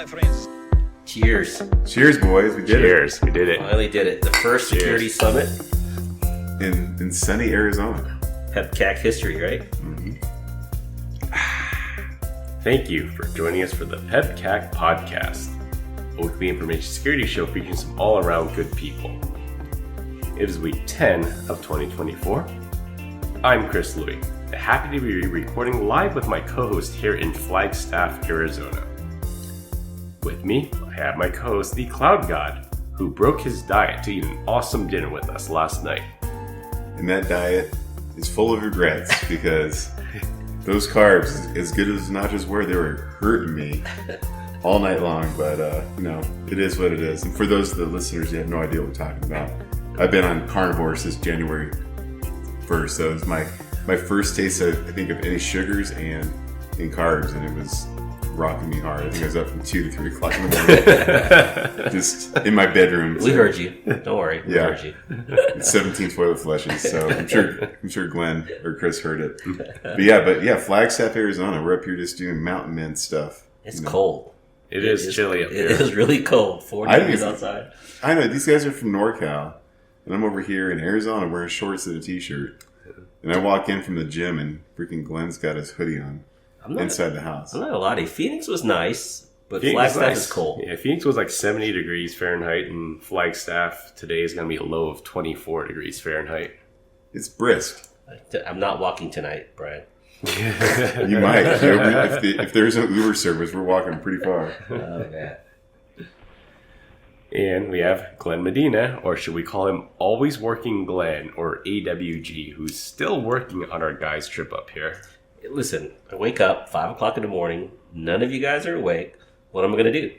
my friends. Cheers. Cheers, boys. We did Cheers. We did it. Finally did it. The first security summit. it. In sunny Arizona. PEBCAK history, right? Thank you for joining us for the PEBCAK Podcast, a weekly information security show featuring some all-around good people. It is week 10 of 2024. I'm Chris Louie, happy to be recording live with my co-host here in Flagstaff, Arizona. With me, I have my co-host, the Cloud God, who broke his diet to eat an awesome dinner with us last night. And that diet is full of regrets because those carbs, as good as nachos were, they were hurting me all night long. But, it is what it is. And for those of the listeners who have no idea what we're talking about, I've been on carnivore since January 1st. So it was my first taste, I think, of any sugars and carbs. And it was rocking me hard. I think I was up from 2 to 3 o'clock in the morning. Just in my bedroom. We heard you. Don't worry. We heard you. 17 toilet flushes. So I'm sure Glenn or Chris heard it. But Flagstaff, Arizona. We're up here just doing mountain men stuff. It's cold. It is chilly up here. It is really cold. 40 degrees outside. I know. These guys are from NorCal. And I'm over here in Arizona wearing shorts and a t-shirt. And I walk in from the gym and freaking Glenn's got his hoodie on inside the house. I'm not gonna lie to you. Phoenix was nice, but Phoenix Flagstaff is is cold. Yeah, Phoenix was like 70 degrees Fahrenheit, and Flagstaff today is going to be a low of 24 degrees Fahrenheit. It's brisk. I'm not walking tonight, Brian. You might. If there's no Uber service, we're walking pretty far. Oh, man. And we have Glenn Medina, or should we call him Always Working Glenn, or AWG, who's still working on our guys' trip up here. Listen, I wake up 5 o'clock in the morning. None of you guys are awake. What am I going to do?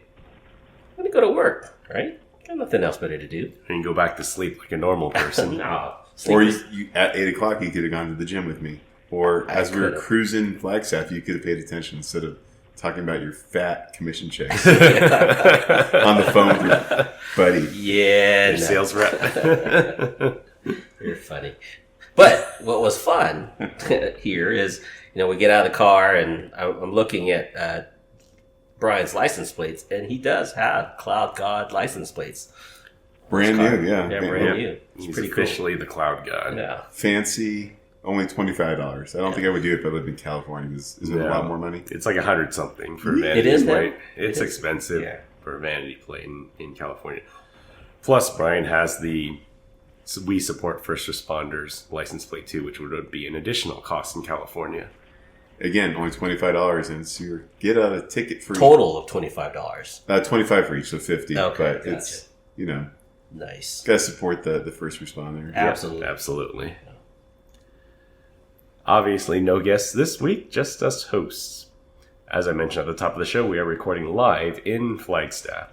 I'm going to go to work, right? Got nothing else better to do. And go back to sleep like a normal person. No. Or you, at 8 o'clock, you could have gone to the gym with me. Or as we were cruising Flagstaff, you could have paid attention instead of talking about your fat commission checks on the phone with your buddy. Yeah. Your sales rep. You're funny. But what was fun here is, we get out of the car and I'm looking at Brian's license plates, and he does have Cloud God license plates. Brand new, yeah. Yeah, brand new. It's He's pretty officially the Cloud God. Yeah. Fancy, only $25. I don't think I would do it if I lived in California. Is it a lot more money? It's like 100 something for a vanity It is plate. now? It's It is. expensive Yeah. for a vanity plate in California. Plus, Brian has the We Support First Responders license plate too, which would be an additional cost in California. Again, only $25, and so you get a ticket for Total of $25. 25 for each, so 50. Okay, but it's Nice. got to support the first responder. Absolutely. Yep, absolutely. Obviously, no guests this week, just us hosts. As I mentioned at the top of the show, we are recording live in Flagstaff.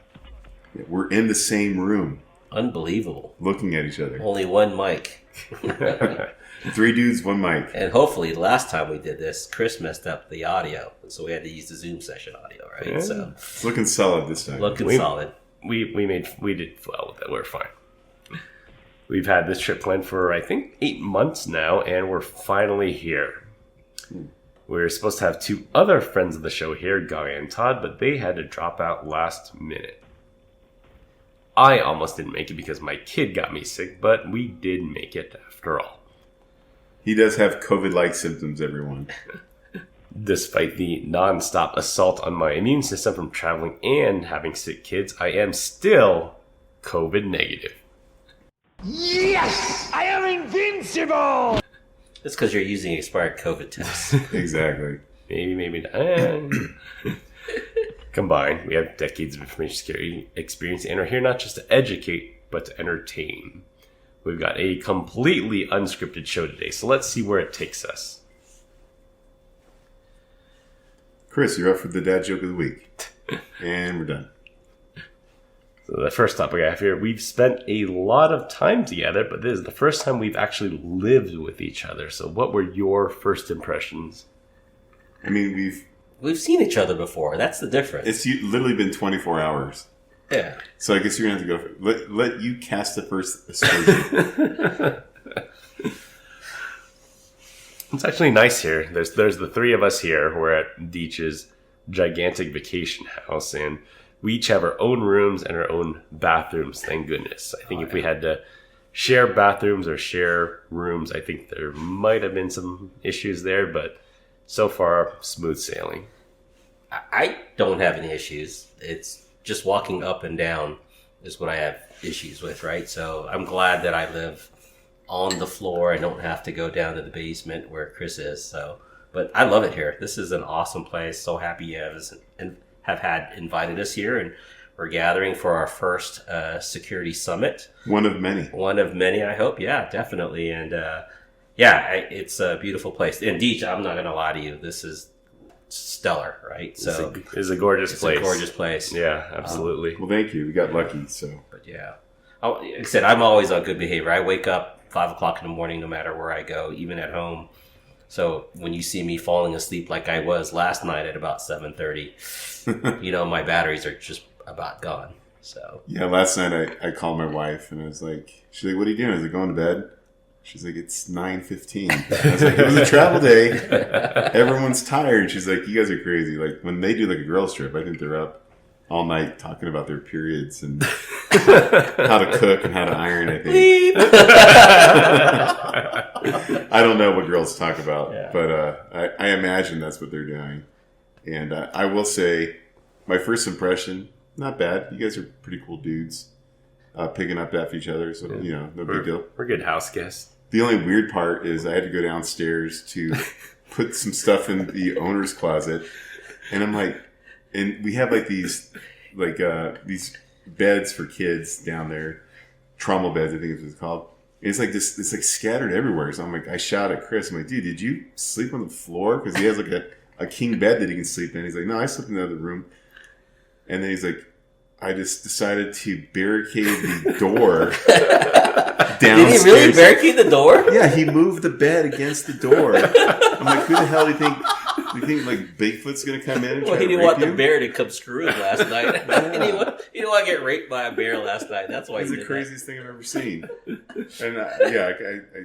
Yeah, we're in the same room, Unbelievable. looking at each other. Only one mic. 3 dudes, 1 mic. And hopefully, the last time we did this, Chris messed up the audio, so we had to use the Zoom session audio, right? Yeah. So It's looking solid this time. looking solid. We did well with that. We're fine. We've had this trip planned for, I think, 8 months now, and we're finally here. We're supposed to have 2 other friends of the show here, Guy and Todd, but they had to drop out last minute. I almost didn't make it because my kid got me sick, but we did make it after all. He does have COVID-like symptoms, everyone. Despite the non-stop assault on my immune system from traveling and having sick kids, I am still COVID negative. Yes! I am invincible! It's because you're using expired COVID tests. Exactly. Maybe not. Combined, we have decades of information security experience and are here not just to educate, but to entertain. We've got a completely unscripted show today, so let's see where it takes us. Chris, you're up for the dad joke of the week. And we're done. So the first topic I have here, we've spent a lot of time together, but this is the first time we've actually lived with each other. So what were your first impressions? I mean, We've seen each other before. That's the difference. it's literally been 24 hours. Yeah. So I guess you're going to have to go for let you cast the first aspersion. It's actually nice here. There's the 3 of us here. We're at Deech's gigantic vacation house, and we each have our own rooms and our own bathrooms, thank goodness. I think if we had to share bathrooms or share rooms, I think there might have been some issues there, but so far, smooth sailing. I don't have any issues. It's just walking up and down is what I have issues with, right? So I'm glad that I live on the floor. I don't have to go down to the basement where Chris is. So, but I love it here. This is an awesome place. So happy you have had invited us here, and we're gathering for our first security summit. One of many. One of many, I hope. Yeah, definitely. And it's a beautiful place. And Deej, I'm not going to lie to you. This is stellar, right? So it's a gorgeous place. It's a gorgeous place. Yeah, absolutely. Well, thank you. We got lucky, so. But yeah. Like I said, I'm always on good behavior. I wake up 5 o'clock in the morning no matter where I go, even at home. So when you see me falling asleep like I was last night at about 7:30, my batteries are just about gone. So yeah, last night I called my wife and I was like, she's like, what are you doing? I was like, going to bed? She's like, it's 9:15. I was like, it was a travel day. Everyone's tired. She's like, you guys are crazy. Like when they do like a girls trip, I think they're up all night talking about their periods and how to cook and how to iron, I think. I don't know what girls talk about, but I imagine that's what they're doing. And I will say, my first impression, not bad. You guys are pretty cool dudes, picking up after each other, so, no big deal. We're good house guests. The only weird part is I had to go downstairs to put some stuff in the owner's closet, and I'm like, and we have like these beds for kids down there, trommel beds, I think is what it's called. And it's like this, it's like scattered everywhere. So I'm like, I shout at Chris, I'm like, dude, did you sleep on the floor? Because he has like a king bed that he can sleep in. He's like, no, I slept in the other room. And then he's like, I just decided to barricade the door downstairs. Did he really barricade the door? Yeah, he moved the bed against the door. I'm like, who the hell do you think? You think like Bigfoot's gonna come in and try to rape you? Well, he didn't want the bear to come screw him last night. He didn't want to get raped by a bear last night. That's why it's he the did craziest thing I've ever seen. And I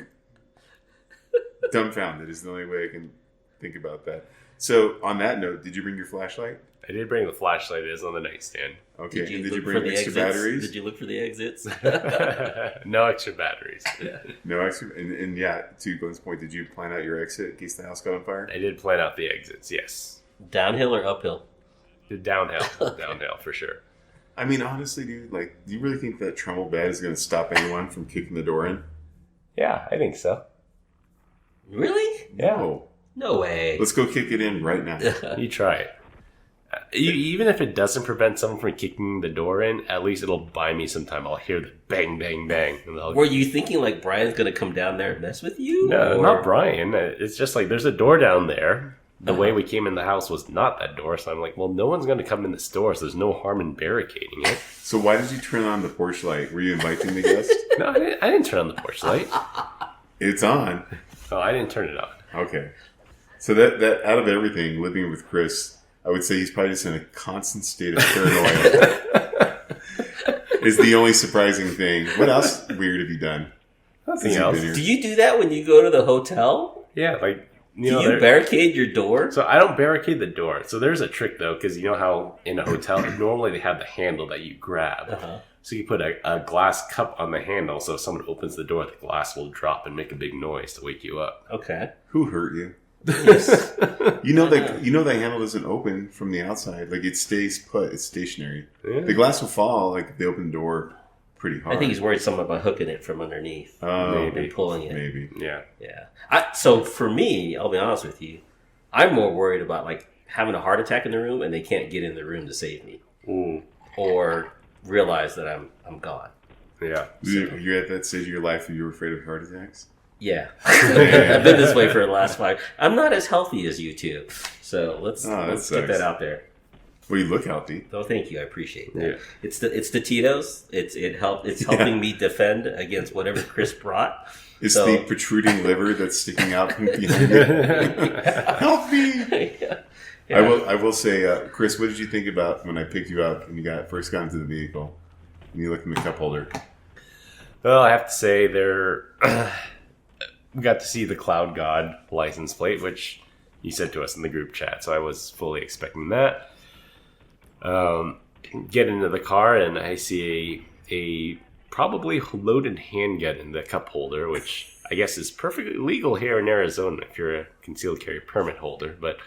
dumbfounded is the only way I can think about that. So on that note, did you bring your flashlight? I did bring the flashlight. It is on the nightstand. Okay. Did you bring extra batteries? Did you look for the exits? No extra batteries. Yeah. No extra. And to Glenn's point, did you plan out your exit in case the house got on fire? I did plan out the exits, yes. Downhill or uphill? Downhill. Downhill, for sure. I mean, honestly, dude, do you really think that trommel bed is going to stop anyone from kicking the door in? Yeah, I think so. Really? Yeah. No way. Let's go kick it in right now. You try it. Even if it doesn't prevent someone from kicking the door in, at least it'll buy me some time. I'll hear the bang, bang, bang. Were you thinking like Brian's going to come down there and mess with you? No, not Brian. It's just like there's a door down there. The way we came in the house was not that door. So I'm like, well, no one's going to come in this door, so there's no harm in barricading it. So why did you turn on the porch light? Were you inviting the guest? No, I didn't turn on the porch light. It's on. Oh, I didn't turn it on. Okay. So that out of everything, living with Chris, I would say he's probably just in a constant state of paranoia. Is the only surprising thing. What else weird have you done? Nothing else. Do you do that when you go to the hotel? Yeah, do you barricade your door? So I don't barricade the door. So there's a trick though, because you know how in a hotel normally they have the handle that you grab. Uh-huh. So you put a glass cup on the handle, so if someone opens the door, the glass will drop and make a big noise to wake you up. Okay. Who hurt you? Yes. You know the handle doesn't open from the outside. Like it stays put. It's stationary. Yeah. The glass will fall like if they open the door pretty hard. I think he's worried something about hooking it from underneath. Maybe. And pulling it. Maybe. Yeah. So for me, I'll be honest with you, I'm more worried about like having a heart attack in the room and they can't get in the room to save me. Ooh. Or realize that I'm gone. Yeah. So, you're at that stage of your life where you're afraid of heart attacks? Yeah. I've been this way for the last 5. I'm not as healthy as you two. So let's get that out there. Well, you look healthy. Oh, thank you. I appreciate that. Yeah. It's the Tito's. It's helping me defend against whatever Chris brought. It's the protruding liver that's sticking out from behind you. Help me! Yeah. I will say, Chris, what did you think about when I picked you up and you first got into the vehicle and you looked in the cup holder? Well, I have to say we got to see the Cloud God license plate, which, you sent to us in the group chat. So I was fully expecting that. Get into the car and I see a probably loaded handgun in the cup holder, which I guess is perfectly legal here in Arizona if you're a concealed carry permit holder, but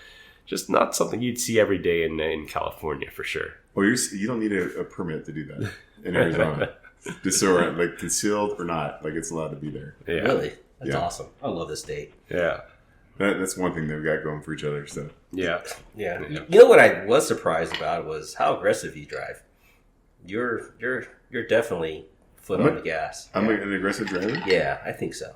just not something you'd see every day in California for sure. Well, you don't need a permit to do that in Arizona. Just so we're like concealed or not, like it's allowed to be there. Yeah. Really? That's Yeah. awesome. I love this state. Yeah. That's one thing they've got going for each other. So Yeah. Yeah. Yeah. You know what I was surprised about was how aggressive you drive. You're definitely foot on the gas. I'm Yeah. an aggressive driver. Yeah, I think so.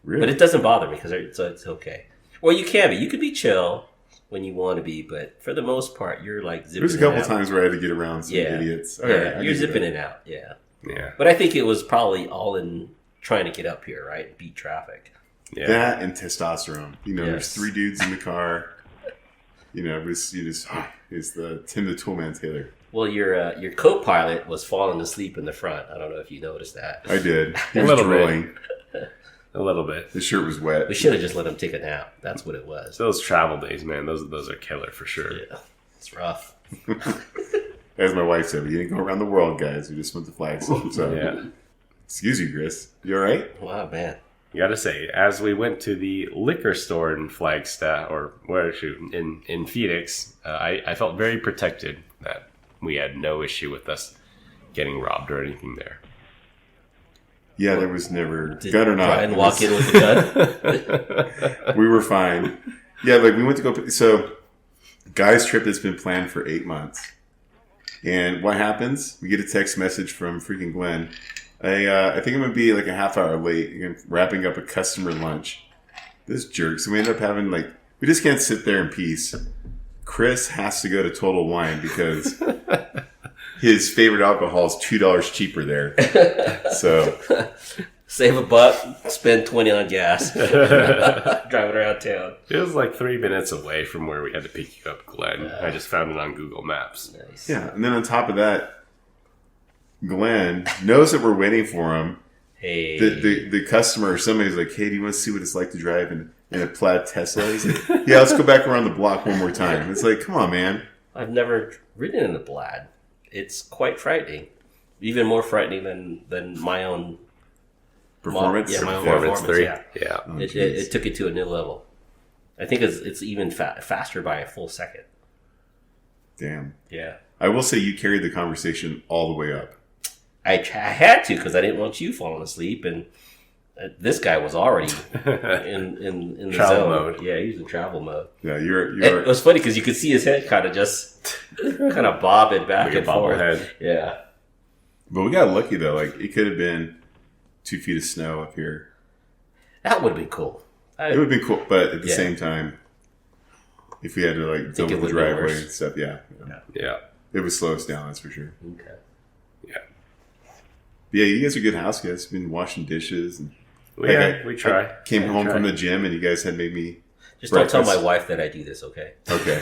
Really? But it doesn't bother me because it's okay. Well, you can be. You could be chill when you want to be, but for the most part, you're like zipping There's a couple in and out. times where I had to get around some idiots. All right, I you're can do zipping that. in and out. Yeah. Yeah. But I think it was probably all in trying to get up here, right? Beat traffic. Yeah. That and testosterone. There's Yes. 3 dudes in the car. It's the Tim the Toolman Taylor. Well, your co-pilot was falling asleep in the front. I don't know if you noticed that. I did. He A was little bit. drooling. A little bit. His shirt was wet. We should have just let him take a nap. That's what it was. Those travel days, man, those are killer for sure. Yeah, it's rough. As my wife said, we didn't go around the world, guys. We just went to Flagstaff. So, Yeah. excuse you, Chris. You all right? Wow, man. You gotta say, as we went to the liquor store in Flagstaff, or where in Phoenix, I felt very protected that we had no issue with us getting robbed or anything there. Yeah, there was never Did gun or not. Brian it walk was- in with a gun? We were fine. Yeah, like we went to go. So, guy's trip that's been planned for 8 months, and what happens? We get a text message from freaking Glenn. I think I'm gonna be like a half hour late. I'm wrapping up a customer lunch. This jerk. So we end up having we just can't sit there in peace. Chris has to go to Total Wine because his favorite alcohol is $2 cheaper there. So Save $1, spend 20 on gas, driving around town. It was like 3 minutes away from where we had to pick you up, Glenn. I just found it on Google Maps. Nice. yeah, and then on top of that, Glenn knows that we're waiting for him. Hey. The customer or somebody's like, hey, do you want to see what it's like to drive in a plaid Tesla? He's like, yeah, let's go back around the block one more time. It's like, come on, man. I've never ridden in a Plaid. It's quite frightening. Even more frightening than my own Performance? Yeah, my own Performance 3. Yeah. Yeah. Oh, It took it to a new level. I think it's even faster by a full second. Damn. Yeah. I will say you carried the conversation all the way up. I had to because I didn't want you falling asleep, and this guy was already in the Travel zone. mode. Yeah, he was in travel mode. Yeah, It was funny because you could see his head kind of bob it back Like a and forth. bobblehead. Yeah. But we got lucky though. Like it could have been 2 feet of snow up here. That would have been cool. It would have been cool, but at the Yeah. same time, if we had to think double it the would've been driveway worse. and stuff, yeah, Yeah. it would slow us down. That's for sure. Okay. Yeah. But yeah, you guys are good house guys. Been washing dishes and Yeah, we try. I came home try. from the gym and you guys had made me. Just don't tell breakfast. my wife that I do this, okay? Okay.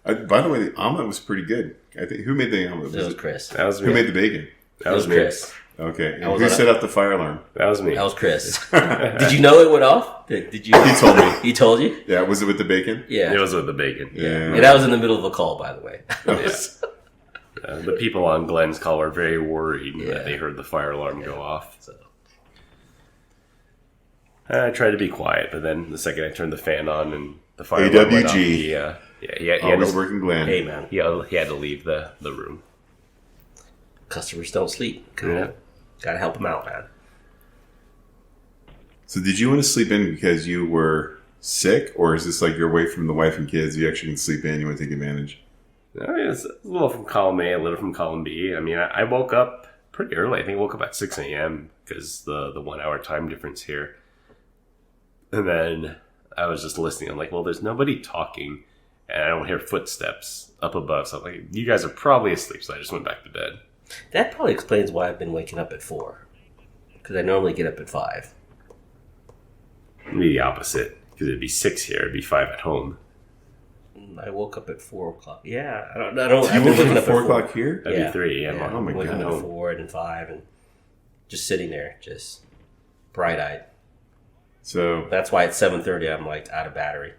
By the way, the omelet was pretty good. I think who made the omelet? It was Chris. That was me. Who made the bacon? That It was was me. Chris. Okay. And was who on set up the fire alarm? That was me. That was Chris. Did you know it went off? Did you? He told me. He told you? Yeah, was it with the bacon? Yeah. It was with the bacon. Yeah. And I was in the middle of a call, by the way. The people on Glenn's call were very worried Yeah. that they heard the fire alarm go off. So, I tried to be quiet, but then the second I turned the fan on and the fire alarm went off, AWG. he had Always to, working Glenn. hey, man. he had to leave the room. Customers don't sleep. Come Yeah. on. Gotta help them out, man. So did you want to sleep in because you were sick, or is this like you're away from the wife and kids? You actually can sleep in. You want to take advantage? I mean, it's a little from column A, a little from column B. I mean, I woke up pretty early. I think I woke up at 6 a.m. because the 1 hour time difference here. And then I was just listening. I'm like, well, there's nobody talking, and I don't hear footsteps up above. So I'm like, you guys are probably asleep. So I just went back to bed. That probably explains why I've been waking up at 4. Because I normally get up at 5. It'd be the opposite because it'd be 6 here. It'd be 5 at home. I woke up at 4 o'clock. Yeah, I don't. You I've been woke waking up up at 4 o'clock here? That'd be 3 a.m. Yeah, Oh my I'm waking God. up at 4 and then 5 and just sitting there, just bright eyed. So That's why at 7:30 I'm like out of battery.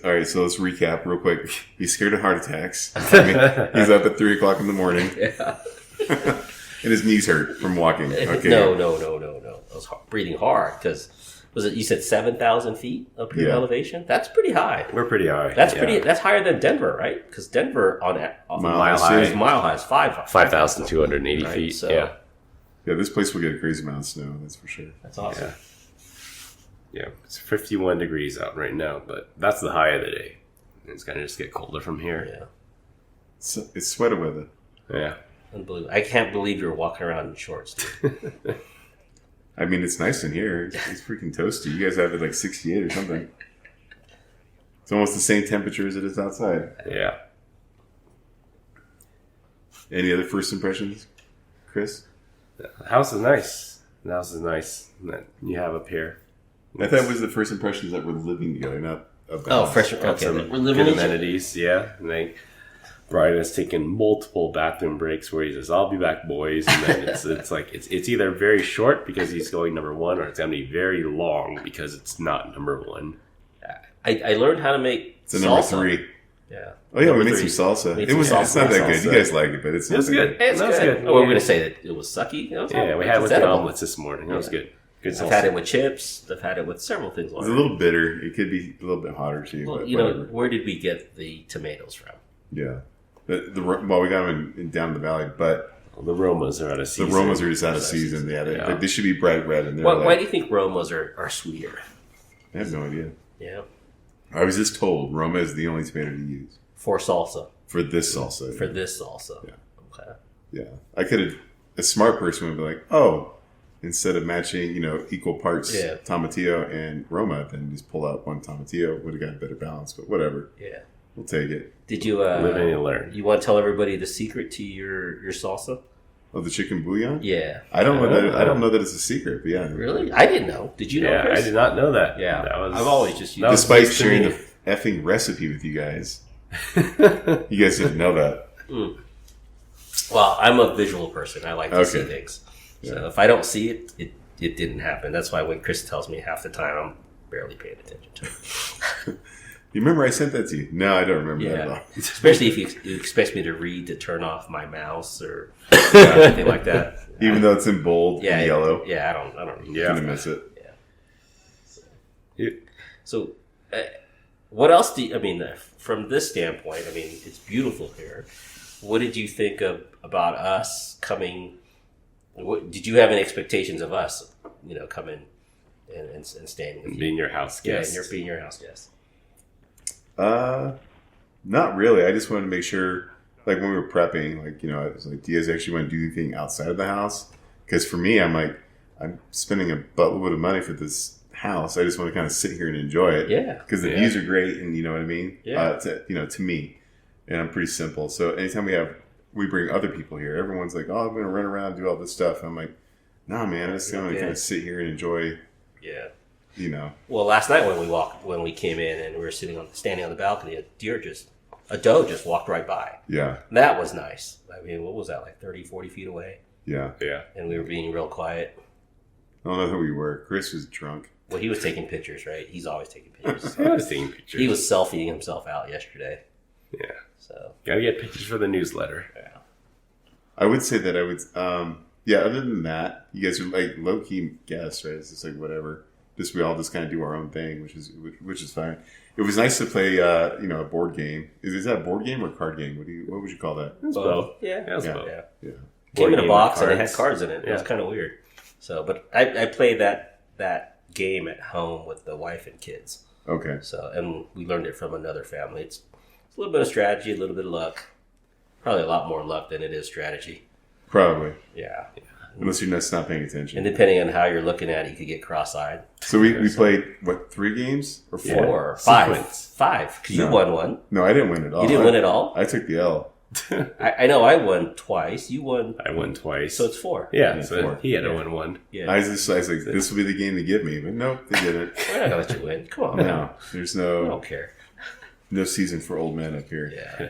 all right. So let's recap real quick. He's scared of heart attacks. I mean, he's up at 3 o'clock in the morning, Yeah. and his knees hurt from walking. Okay. No. I was breathing hard because you said 7,000 feet up here elevation? That's pretty high. We're pretty high. That's higher than Denver, right? Because Denver on Mile high is 5,280 right? feet. So, Yeah, this place will get a crazy amount of snow. That's for sure. That's awesome. Yeah, it's 51 degrees out right now, but that's the high of the day. It's going to just get colder from here. Yeah. It's sweater weather. Yeah. Unbelievable. I can't believe you're walking around in shorts, dude. I mean, it's nice in here. It's freaking toasty. You guys have it like 68 or something. It's almost the same temperature as it is outside. Yeah. Any other first impressions, Chris? The house is nice. The house is nice that you have up here. I thought it was the first impressions that we're living together, not of the Oh, house. fresh. Got Okay, some we're living good in amenities, yeah. And then Brian has taken multiple bathroom breaks where he says, "I'll be back, boys." And then it's either very short because he's going number one, or it's gonna be very long because it's not number one. I learned how to make It's a number salsa. 3. Yeah. Oh yeah, Number we made 3. some salsa. Made It was. some It's not that salsa. good. You guys liked it, but it's It was not that good. It's That was good. good. Oh, we're going to say that it was sucky. Yeah, we had it with the edible. omelets this morning. That was good. Good I've had it with chips. I've had it with several things like It's a little bitter. It could be a little bit hotter too. Well, but you know, whatever. where did we get the tomatoes from? Yeah. Well, we got them down in the valley, but The Romas are out of season. the Romas are just out of season. Yeah, Yeah. they should be bright red. And they're Why do you think Romas are sweeter? I have no idea. Yeah. I was just told Roma is the only tomato to use For salsa. for this salsa. For this salsa. Yeah. Okay. Yeah, I could have. A smart person would be like, "Oh, instead of matching, equal parts tomatillo and Roma, then just pull out one tomatillo. Would have got a better balance." But whatever, Yeah. we'll take it. Did you Live and you learn. You want to tell everybody the secret to your salsa? Oh, the chicken bouillon. Yeah. I don't know that. I don't know that it's a secret. But yeah, Really? I didn't know. Did you know, Yeah, Chris? I did not know that. Yeah. That was, I've always just used that was Despite news to sharing me. the effing recipe with you guys, you guys didn't know that. Well, I'm a visual person. I like to see Okay. things. Yeah. So if I don't see it, it didn't happen. That's why when Chris tells me half the time, I'm barely paying attention to it. You remember I sent that to you? No, I don't remember that at all. Especially if you expect me to read to turn off my mouse or anything like that. Even though it's in bold Yeah, and yellow, Yeah, I don't read. you're gonna miss it. So, what else from this standpoint, it's beautiful here. What did you think about us coming? Did you have any expectations of us, coming and staying with you? Being your house guest. Yeah, and being your house guest. Not really. I just wanted to make sure, like when we were prepping, I was like, do you guys actually want to do anything outside of the house? Because for me, I'm spending a buttload of money for this house. I just want to kind of sit here and enjoy it. Yeah. Because the views are great, and you know what I mean. Yeah. To me, and I'm pretty simple. So anytime we bring other people here, everyone's like, oh, I'm going to run around and do all this stuff. I'm like, nah, man, I'm just going to kind of sit here and enjoy. Yeah. Well, last night when we came in and we were standing on the balcony, a doe just walked right by. Yeah. That was nice. What was that, like 30, 40 feet away? Yeah. Yeah. And we were being real quiet. I don't know who we were. Chris was drunk. Well, he was taking pictures, right? He's always taking pictures. I was taking pictures. He was selfieing himself out yesterday. Yeah. So Gotta get pictures for the newsletter. yeah. I would say that I would, other than that, you guys are like low-key guests, right? It's just like whatever. We all just kind of do our own thing, which is fine. It was nice to play, a board game. Is that a board game or card game? What would you call that? It was both. Yeah. It was Yeah. both. Yeah. Yeah. Came in a game box with and it had cards. cards in it. It was Yeah. kind of weird. So, but I played that game at home with the wife and kids. Okay. So, and we learned it from another family. It's a little bit of strategy, a little bit of luck. Probably a lot more luck than it is strategy. Probably. Yeah. Unless you're just not paying attention. And depending on how you're looking at it, you could get cross-eyed. So we played, 3 games? Or 4? Yeah. 4 or 5. Sequence. 5. Because you No. won one. No, I didn't win at all. You didn't win at all? I took the L. I know I won twice. You won. I won twice. So it's 4. yeah, Yeah, so 4. he had to Yeah. win one. Yeah. I was like, this will be the game to give me. But nope, they didn't. We're not going to let you win. Come on, man. No, there's I no don't care. season for old men up here. Yeah.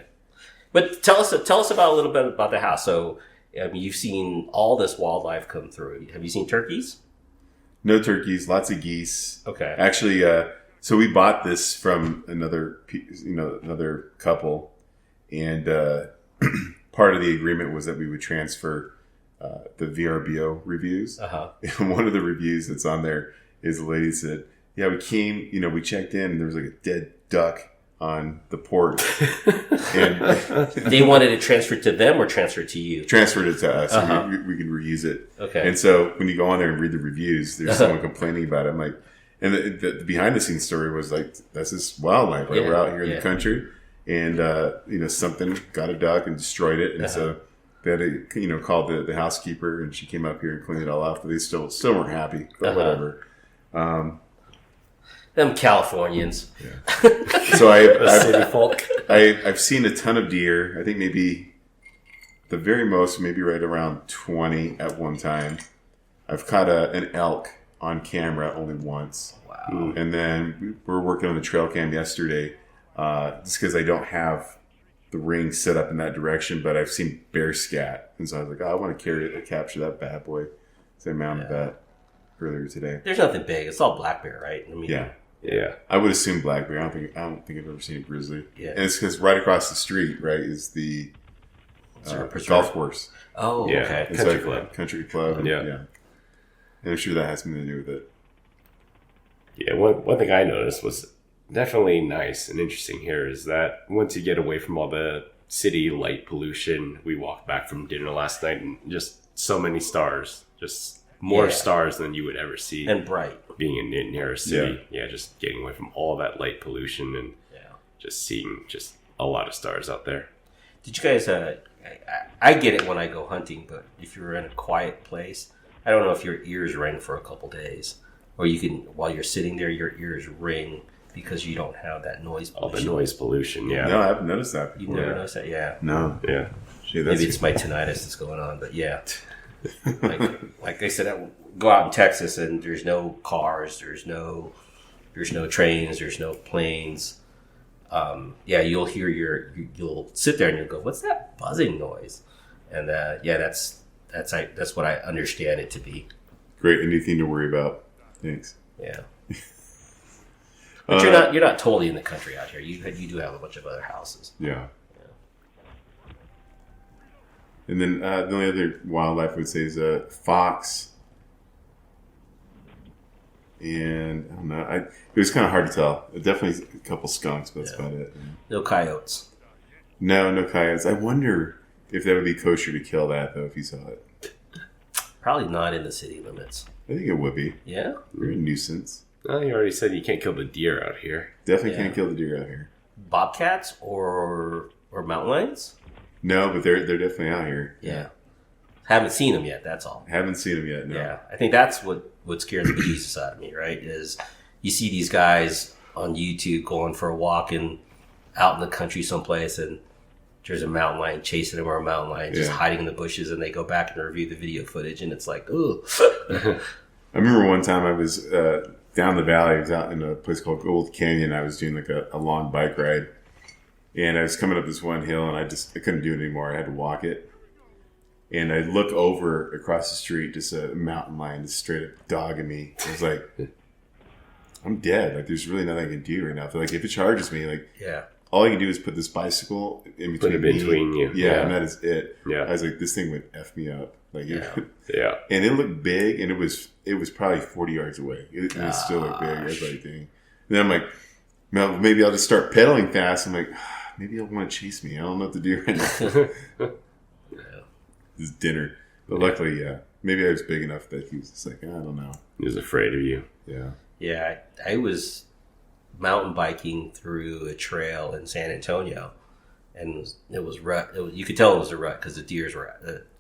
But tell us about a little bit about the house. So, you've seen all this wildlife come through. Have you seen turkeys? No turkeys, lots of geese. Okay. Actually, so we bought this from another couple, and part of the agreement was that we would transfer the VRBO reviews. And one of the reviews that's on there is a lady said, "Yeah, we came, we checked in, and there was like a dead duck on the porch." And they wanted it transferred to them or transferred to you? Transferred it to us. So we could reuse it. Okay. And so when you go on there and read the reviews, there's someone complaining about it. I'm like, and the behind the scenes story was like, that's this wildlife. Right? We're out here in the country, and something got a duck and destroyed it, and so they had to, called the housekeeper, and she came up here and cleaned it all off. But they still weren't happy. But whatever. Them Californians. Yeah. So city folk. I've seen a ton of deer. I think maybe the very most, maybe right around 20 at one time. I've caught an elk on camera only once. Wow. And then we were working on the trail cam yesterday, just because I don't have the ring set up in that direction, but I've seen bear scat. And so I was like, I want to capture that bad boy. So I mounted that earlier today. There's nothing big. It's all black bear, right? I mean, yeah. I would assume black bear. I don't think I've ever seen a grizzly. Yeah. And it's because right across the street, right, is the golf course. Oh, Yeah. okay. It's Country like club. Country club. Yeah. And I'm sure that has something to do with it. Yeah, one thing I noticed was definitely nice and interesting here is that once you get away from all the city light pollution, we walked back from dinner last night and just so many stars, just more stars than you would ever see. And bright. Being near a city. Yeah, just getting away from all that light pollution and just seeing just a lot of stars out there. Did you guys, I get it when I go hunting, but if you're in a quiet place, I don't know if your ears ring for a couple days. Or you can, while you're sitting there, your ears ring because you don't have that noise pollution. All the noise pollution, yeah. No, I haven't noticed that before. You've never noticed that? Yeah. No. Yeah. Gee, Maybe it's my tinnitus that's going on, but yeah. like I said, I go out in Texas and there's no cars, there's no trains, there's no planes. You'll hear you'll sit there and you'll go, "What's that buzzing noise?" And that's what I understand it to be. Great, anything to worry about. Thanks. Yeah. But you're not totally in the country out here. You do have a bunch of other houses. Yeah. And then the only other wildlife I would say is fox. And I don't know. It was kind of hard to tell. Definitely a couple skunks, but that's about it. No coyotes. No coyotes. I wonder if that would be kosher to kill that, though, if you saw it. Probably not in the city limits. I think it would be. Yeah? They're a nuisance. Oh, you already said you can't kill the deer out here. Definitely can't kill the deer out here. Bobcats or mountain lions? No, but they're definitely out here. Yeah. Haven't seen them yet, that's all. Haven't seen them yet, no. Yeah. I think that's what scares the bejesus out of me, right? Is you see these guys on YouTube going for a walk out in the country someplace and there's a mountain lion chasing them or a mountain lion just hiding in the bushes and they go back and review the video footage and it's like, ooh. I remember one time I was down the valley. I was out in a place called Gold Canyon. I was doing like a long bike ride. And I was coming up this one hill and I couldn't do it anymore. I had to walk it. And I look over across the street, just a mountain lion just straight up dogging me. I was like, I'm dead. Like, there's really nothing I can do right now. Like, if it charges me, like, all I can do is put this bicycle in between you. Yeah, and that is it. Yeah. I was like, this thing would F me up. Like, yeah. And it looked big, and it was probably 40 yards away. It still looked big. I was like, dang. And then I'm like, well, maybe I'll just start pedaling fast. I'm like, maybe he'll want to chase me. I don't know what to do right now. This dinner. But luckily, maybe I was big enough that he was just like, I don't know. He was afraid of you. Yeah. Yeah, I was mountain biking through a trail in San Antonio, and it was rut. You could tell it was a rut because the deers were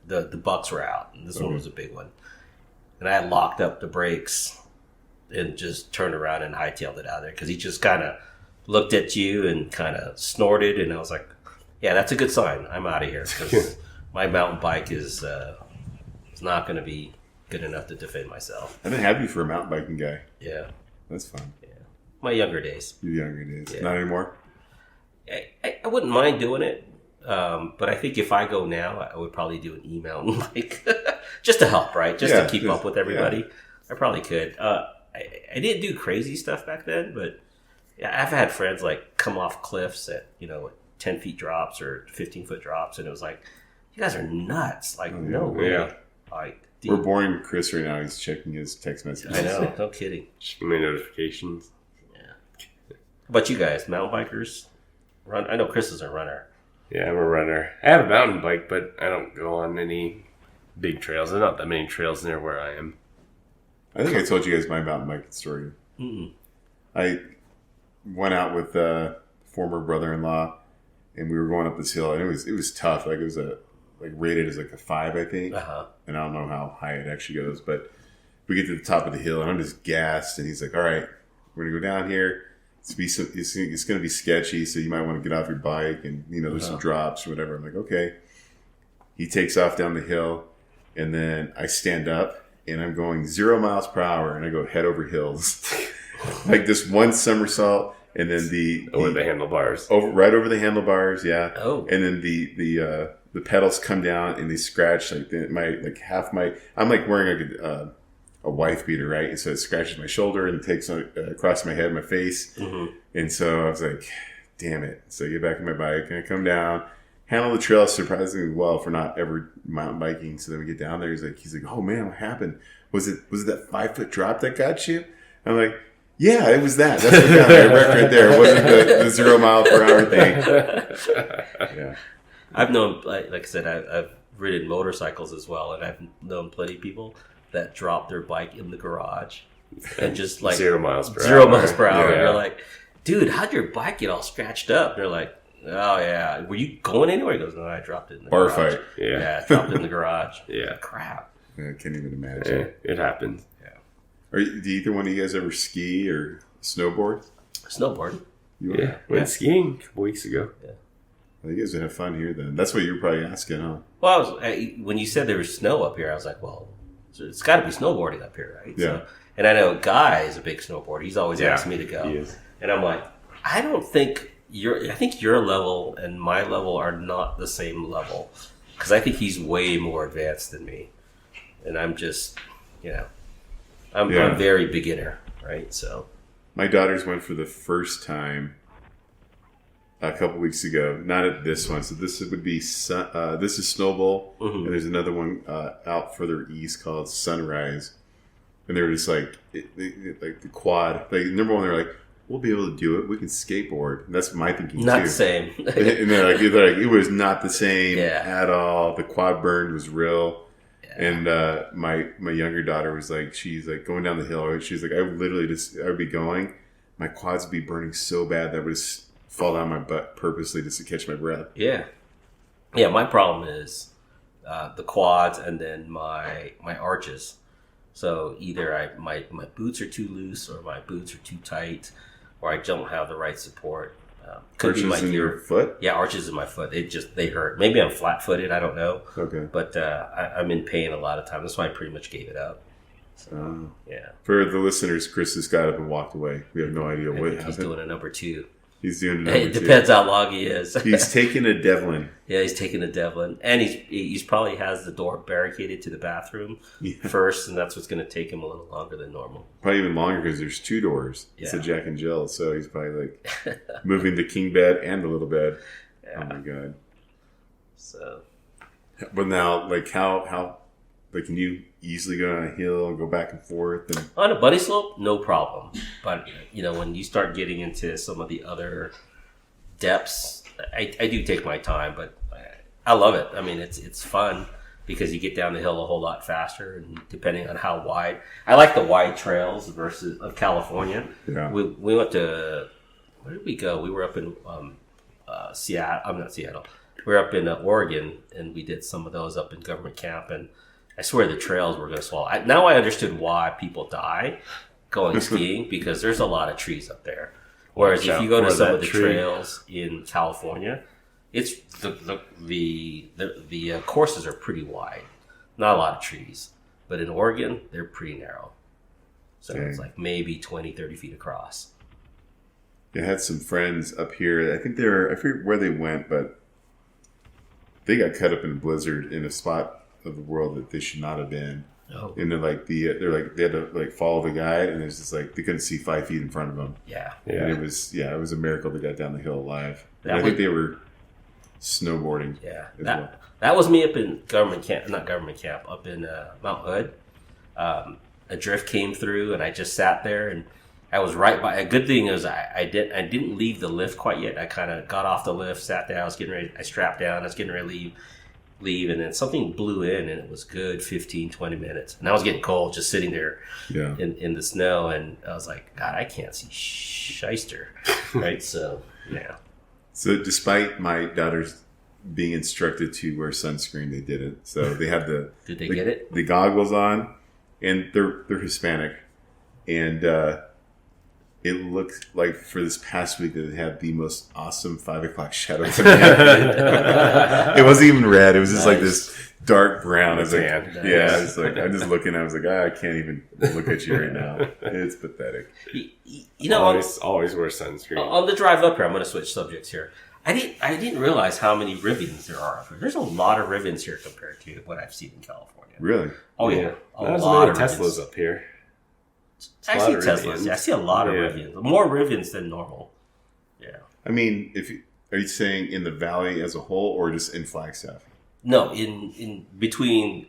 the bucks were out, and this one was a big one. And I locked up the brakes and just turned around and hightailed it out of there because he just kind of looked at you and kind of snorted, and I was like, "Yeah, that's a good sign. I'm out of here because my mountain bike is not going to be good enough to defend myself." I've been happy for a mountain biking guy. Yeah, that's fun. Yeah, my younger days. Your younger days, not anymore. I wouldn't mind doing it, but I think if I go now, I would probably do an e-mountain bike just to help, right? Just to keep up with everybody. I probably could. I didn't do crazy stuff back then, but yeah, I've had friends like come off cliffs at 10 feet drops or 15-foot drops, and it was like, you guys are nuts. Like, no way. Yeah. Like, We're boring Chris right now. He's checking his text messages. I know. No kidding. Checking my notifications. Yeah. How about you guys, mountain bikers? Run. I know Chris is a runner. Yeah, I'm a runner. I have a mountain bike, but I don't go on any big trails. There's not that many trails near where I am. I think I told you guys my mountain biking story. Mm-mm. I went out with a former brother-in-law, and we were going up this hill, and it was tough. Like, it was rated as like a 5, I think. Uh-huh. And I don't know how high it actually goes, but we get to the top of the hill, and I'm just gassed. And he's like, "All right, we're gonna go down here. It's gonna be sketchy, so you might want to get off your bike, and there's some drops or whatever." I'm like, "Okay." He takes off down the hill, and then I stand up, and I'm going 0 miles per hour, and I go head over heels, like this one somersault, and then over the handlebars, right over the handlebars, yeah. Oh, and then the pedals come down and they scratch I'm like wearing a wife beater, right? And so it scratches my shoulder and takes across my head, my face. Mm-hmm. And so I was like, damn it. So I get back on my bike and I come down, handle the trail surprisingly well for not ever mountain biking. So then we get down there. He's like, "Oh man, what happened? Was it that 5-foot drop that got you?" I'm like, "Yeah, it was that. That's what got me. I wrecked right there. It wasn't the 0 mile per hour thing." Yeah. I've known, like I said, I've ridden motorcycles as well, and I've known plenty of people that drop their bike in the garage and just like 0 miles per hour. 0 miles per hour. Yeah. And you're like, "Dude, how'd your bike get all scratched up?" And they're like, "Oh yeah, were you going anywhere?" He goes, "No, I dropped it in the Bar garage." fight. Yeah. I dropped it in the garage. Yeah. Crap. I can't even imagine. Yeah, it happens. Do either one of you guys ever ski or snowboard? Snowboarding. You Yeah, went skiing a couple weeks ago. Well, you guys would have fun here then. That's what you were probably asking, huh? Well, when you said there was snow up here, I was like, well, it's got to be snowboarding up here, right? Yeah. So, and I know Guy is a big snowboarder. He's always asked me to go. He is. And I'm like, I think your level and my level are not the same level. Because I think he's way more advanced than me. And I'm just, I'm very beginner, right? So my daughters went for the first time a couple weeks ago. Not at this one. So this would be this is Snowball, mm-hmm. and there's another one out further east called Sunrise. And they were just like like the quad. Like number one, they're like, "We'll be able to do it. We can skateboard." And that's my thinking not too. the same. And they're like, it was not the same Yeah. at all. The quad burn was real. Yeah. And my younger daughter was like, she's like going down the hill. She's like, I would be going. My quads would be burning so bad that I would just fall down my butt purposely just to catch my breath. Yeah. My problem is the quads and then my arches. So either my boots are too loose or my boots are too tight, or I don't have the right support. Could be my Arches in gear. your foot? Yeah, arches in my foot. They hurt. Maybe I'm flat-footed. I don't know. Okay. But I'm in pain a lot of times. That's why I pretty much gave it up. So, Yeah. for the listeners, Chris just got up and walked away. We have no idea I what think he's happened. doing a number 2. He's doing a It number 2. depends how long he is. He's taking a Devlin. Yeah, he's taking a Devlin, and he's probably has the door barricaded to the bathroom first, and that's what's going to take him a little longer than normal. Probably even longer because there's 2 doors. It's a Yeah. Jack and Jill, so he's probably like moving the king bed and the little bed. Yeah. Oh my god! So But now, like how can you easily go down a hill and go back and forth? And on a bunny slope, no problem. But when you start getting into some of the other depths, I do take my time, but I love it. I mean, it's fun because you get down the hill a whole lot faster, and depending on how wide. I like the wide trails versus of California. Yeah. We went to, where did we go? We were up in Seattle. I'm not Seattle. We were up in Oregon, and we did some of those up in government camp, and I swear the trails were going to swallow. Now I understood why people die going skiing, because there's a lot of trees up there. Whereas if you go to some of the trails in California, it's the courses are pretty wide, not a lot of trees. But in Oregon, they're pretty narrow. So it's like maybe 20, 30 feet across. I had some friends up here. I forget where they went, but they got cut up in a blizzard in a spot of the world that they should not have been. Oh. And they're like they had to like follow the guide, and it's just like they couldn't see 5 feet in front of them. Yeah. And it was a miracle they got down the hill alive. That I think they were snowboarding. Yeah. as well. That was me up in not government camp, up in Mount Hood. A drift came through, and I just sat there, and I was right by. A good thing is I didn't leave the lift quite yet. I kind of got off the lift, sat down. I strapped down. I was getting ready to leave, and then something blew in, and it was good 15, 20 minutes. And I was getting cold, just sitting there in the snow, and I was like, God, I can't see shyster, right? So yeah. So despite my daughters being instructed to wear sunscreen, they didn't. So they had Did they get it? The goggles on, and they're Hispanic, and it looked like for this past week that they had the most awesome 5 o'clock shadow. It wasn't even red; it was just like this dark brown. I was like, yeah, it's like I'm just looking. I was like, I can't even look at you right now. It's pathetic. You know, always wear sunscreen. On the drive up here, I'm going to switch subjects here. I didn't realize how many ribbons there are up here. There's a lot of ribbons here compared to what I've seen in California. Really? Oh yeah, Not as many Teslas up here. I see Teslas. Yeah, I see a lot of ribbons. More ribbons than normal. Yeah. I mean, are you saying in the valley as a whole, or just in Flagstaff? No, in between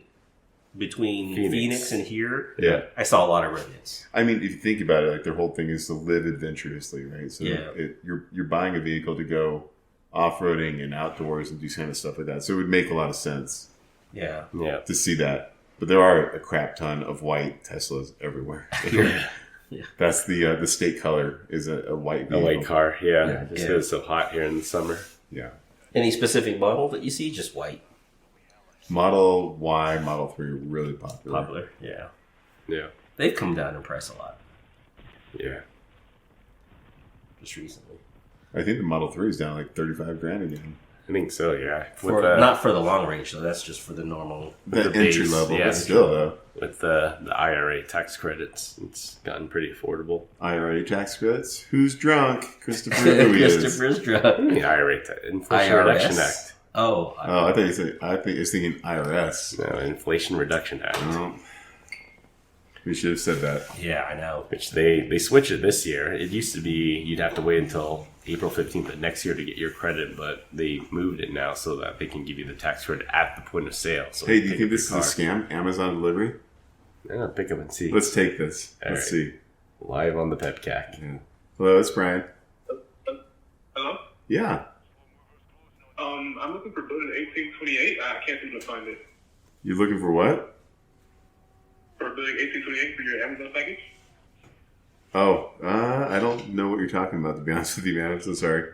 Phoenix and here. Yeah, I saw a lot of ribbons. I mean, if you think about it, like their whole thing is to live adventurously, right? So you're buying a vehicle to go off-roading and outdoors and do kind of stuff like that. So it would make a lot of sense. Yeah. To see that. But there are a crap ton of white Teslas everywhere. Yeah. That's the state color is a white vehicle. A white car, yeah. Just because it's so hot here in the summer. Yeah. Any specific model that you see? Just white. Model Y, Model 3 are really popular. Yeah. Yeah. They've come down in price a lot. Yeah. Just recently. I think the Model 3 is down like $35,000 again. I think so, yeah. Not for the long range, though. That's just for the normal. The entry base, level, yeah. but still, though. With the IRA tax credits, it's gotten pretty affordable. IRA tax credits? Who's drunk? Christopher Louis is. Christopher's drunk. The IRA, Inflation Reduction Act. Oh, I think it's thinking IRS. No, Inflation Reduction Act. Oh. We should have said that. Yeah, I know. Which they switched it this year. It used to be you'd have to wait until April 15th of next year to get your credit, but they moved it now so that they can give you the tax credit at the point of sale. So hey, do you think this is a scam? Amazon delivery? Yeah, pick up and see. Let's take this. All Let's right. see. Live on the PEBCAK. Yeah. Hello, it's Brian. Hello? Yeah. I'm looking for building 1828. I can't seem to find it. You're looking for what? For building 1828 for your Amazon package? Oh, I don't know what you're talking about, to be honest with you, man. I'm so sorry.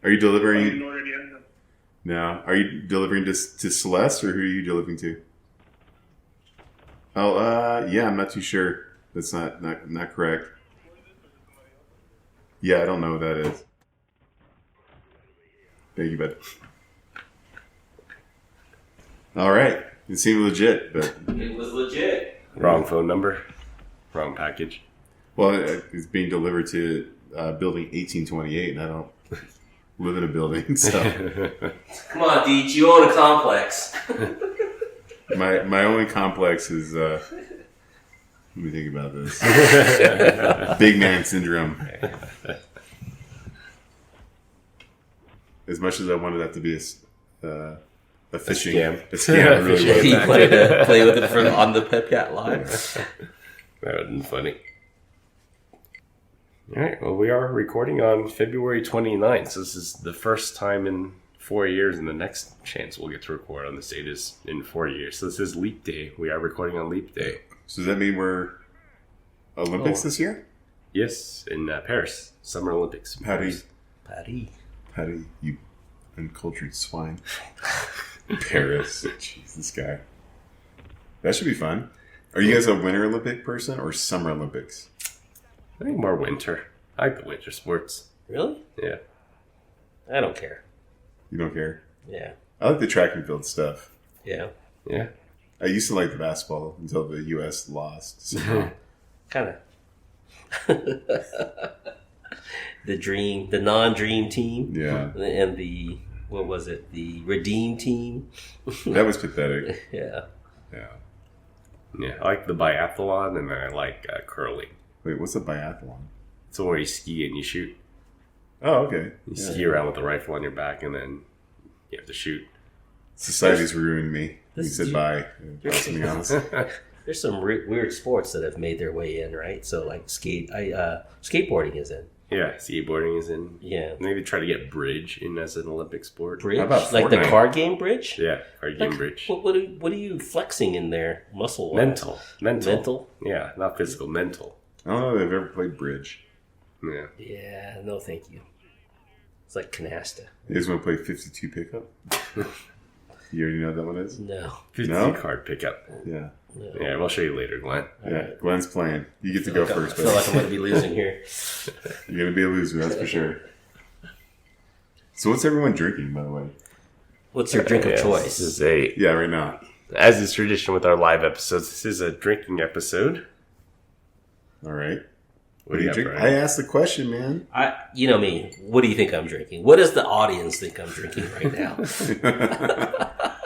Are you delivering? No. Are you delivering to Celeste, or who are you delivering to? Oh, yeah, I'm not too sure. That's not correct. Yeah, I don't know what that is. Thank you, bud. All right. It seemed legit, but... It was legit. Wrong phone number. Wrong package. Well, it's being delivered to building 1828, and I don't live in a building, so... Come on, Deej. You own a complex. My only complex is... let me think about this. Big man syndrome. As much as I wanted that to be a fishing scam. A scam, it really was. He play with it on the PEBCAK Live. That would have been funny. All right. Well, we are recording on February 29th. So this is the first time in 4 years, and the next chance we'll get to record on this date is in 4 years. So this is Leap Day. We are recording on Leap Day. So does that mean we're Olympics this year? Yes, in Paris. Summer Olympics. Patty, you uncultured swine. Paris. Jeez, this guy. That should be fun. Are you guys a Winter Olympic person or Summer Olympics? I think more winter. I like the winter sports. Really? Yeah. I don't care. You don't care? Yeah. I like the track and field stuff. Yeah. Yeah. I used to like the basketball until the U.S. lost. So. Kind of. The non-dream team. Yeah. And the, what was it? The redeem team. That was pathetic. Yeah. Yeah. Yeah, I like the biathlon, and then I like curling. Wait, what's a biathlon? It's where you ski and you shoot. Oh, okay. You ski around with a rifle on your back, and then you have to shoot. Society's ruined me. You said bye. There's- To be honest. There's some weird sports that have made their way in, right? So like skateboarding is in. Yeah, skateboarding is in. Yeah. Maybe try to get bridge in as an Olympic sport. Bridge? How about Like the Fortnite? card game bridge? Yeah, card game Like, bridge. What are you flexing in there? Muscle? Mental. Mental? Yeah, not physical, mental. I don't know if I've ever played bridge. Yeah. Yeah, no thank you. It's like canasta. You guys want to play 52 pickup? You already know what that one is? No. 50 No? card pickup. Yeah. No. Yeah, we'll show you later, Glenn. Yeah. Glenn's playing. You get to go first, I feel like but I'm going to be losing here. you're going to be a loser, that's for sure. So what's everyone drinking, by the way? What's your drink of Yes, choice? This is a, Yeah, right now. as is tradition with our live episodes, this is a drinking episode. All right. What do you got, drink? Brian? I asked the question, man. You know me. What do you think I'm drinking? What does the audience think I'm drinking right now?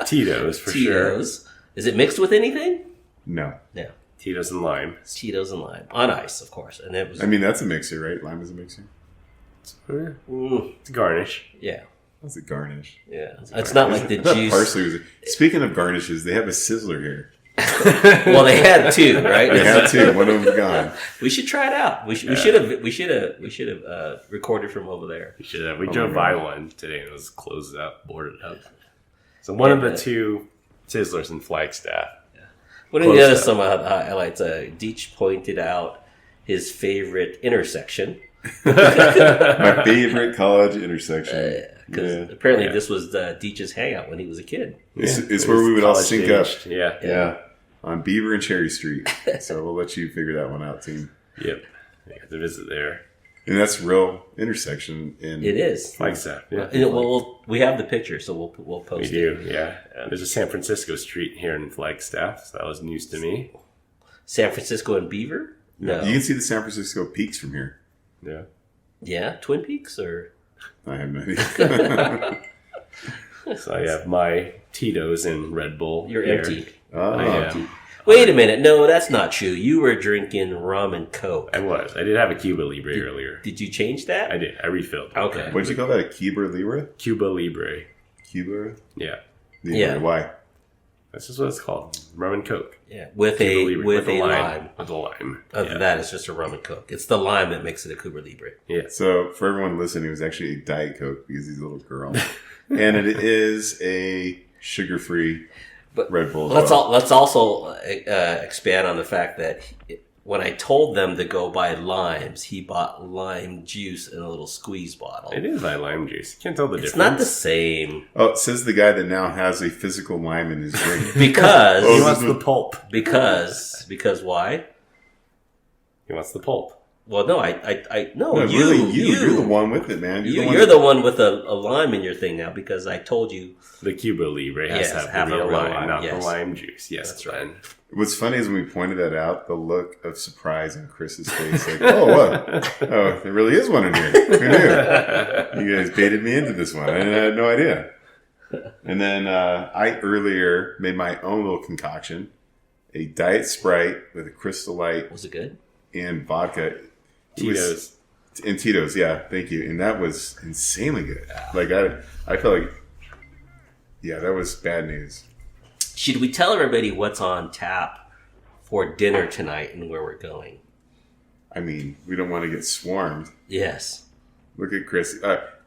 Tito's, for sure. Tito's. Is it mixed with anything? No. No. Tito's and lime. It's Tito's and lime. On ice, of course. And it was... I mean, that's a mixer, right? Lime is a mixer. It's garnish. yeah. That's a garnish. Yeah. It's not like the I thought juice... parsley was. Speaking of garnishes, they have a sizzler here. Well, they had two, right? They had two. One of them's gone. We should try it out. We should have recorded from over there. We should have. We Oh drove my by God. one today and it was closed up, boarded up. So one of the two Sizzlers in Flagstaff. One of the Close other up. some highlights, Deech pointed out his favorite intersection. My favorite college intersection. Because Yeah. apparently Yeah. this was Deech's hangout when he was a kid. It's where we would all College sync up. aged. Yeah. Yeah. On Beaver and Cherry Street. So we'll let you figure that one out, team. Yep. You have to visit there. And that's real intersection in It is. Flagstaff. Yeah. We have the picture, so we'll We post do. it. Yeah. There's a San Francisco street here in Flagstaff, so that was news to me. San Francisco and Beaver? No. You can see the San Francisco peaks from here. Yeah. Yeah, Twin Peaks or I have no idea. So I have my Tito's and Red Bull. you're here. empty. Oh, Yeah. Wait a minute. No, that's not true. You were drinking rum and Coke. I was. I did have a Cuba Libre earlier. Did you change that? I did. I refilled. Okay. What'd you call that? A Cuba Libre? Cuba Libre. Cuba Yeah. Libre. Yeah. Why? That's just what it's called. Rum and Coke. Yeah, with Cuba a Libre. with a lime. lime. With a lime. Other than that, it's just a rum and Coke. It's the lime that makes it a Cuba Libre. Yeah. So for everyone listening, it was actually a Diet Coke because he's a little girl. And it is a sugar-free But Red Bull. let's also expand on the fact that when I told them to go buy limes, he bought lime juice in a little squeeze bottle. It is like lime juice. You can't tell the It's difference. not the same Oh, it says the guy that now has a physical lime in his drink. because He Oh, wants the pulp. because why? He wants the pulp. Well, no, No, really, you're the one with it, man. You're the one with a lime in your thing now because I told you. The Cuba Libre has Yes, to have have the a real real lime, lime, not yes. the lime juice. Yes, That's right. Ben. What's funny is when we pointed that out, the look of surprise on Chris's face. Like, oh, what? Oh, there really is one in here. Who knew? You guys baited me into this one. I had no idea. And then I earlier made my own little concoction. A Diet Sprite with a Crystal Light Was it good? and vodka. Tito's. And Tito's, yeah, thank you. And that was insanely good. Like, I felt like, yeah, that was bad news. Should we tell everybody what's on tap for dinner tonight and where we're going? I mean, we don't want to get swarmed. Yes. Look at Chris.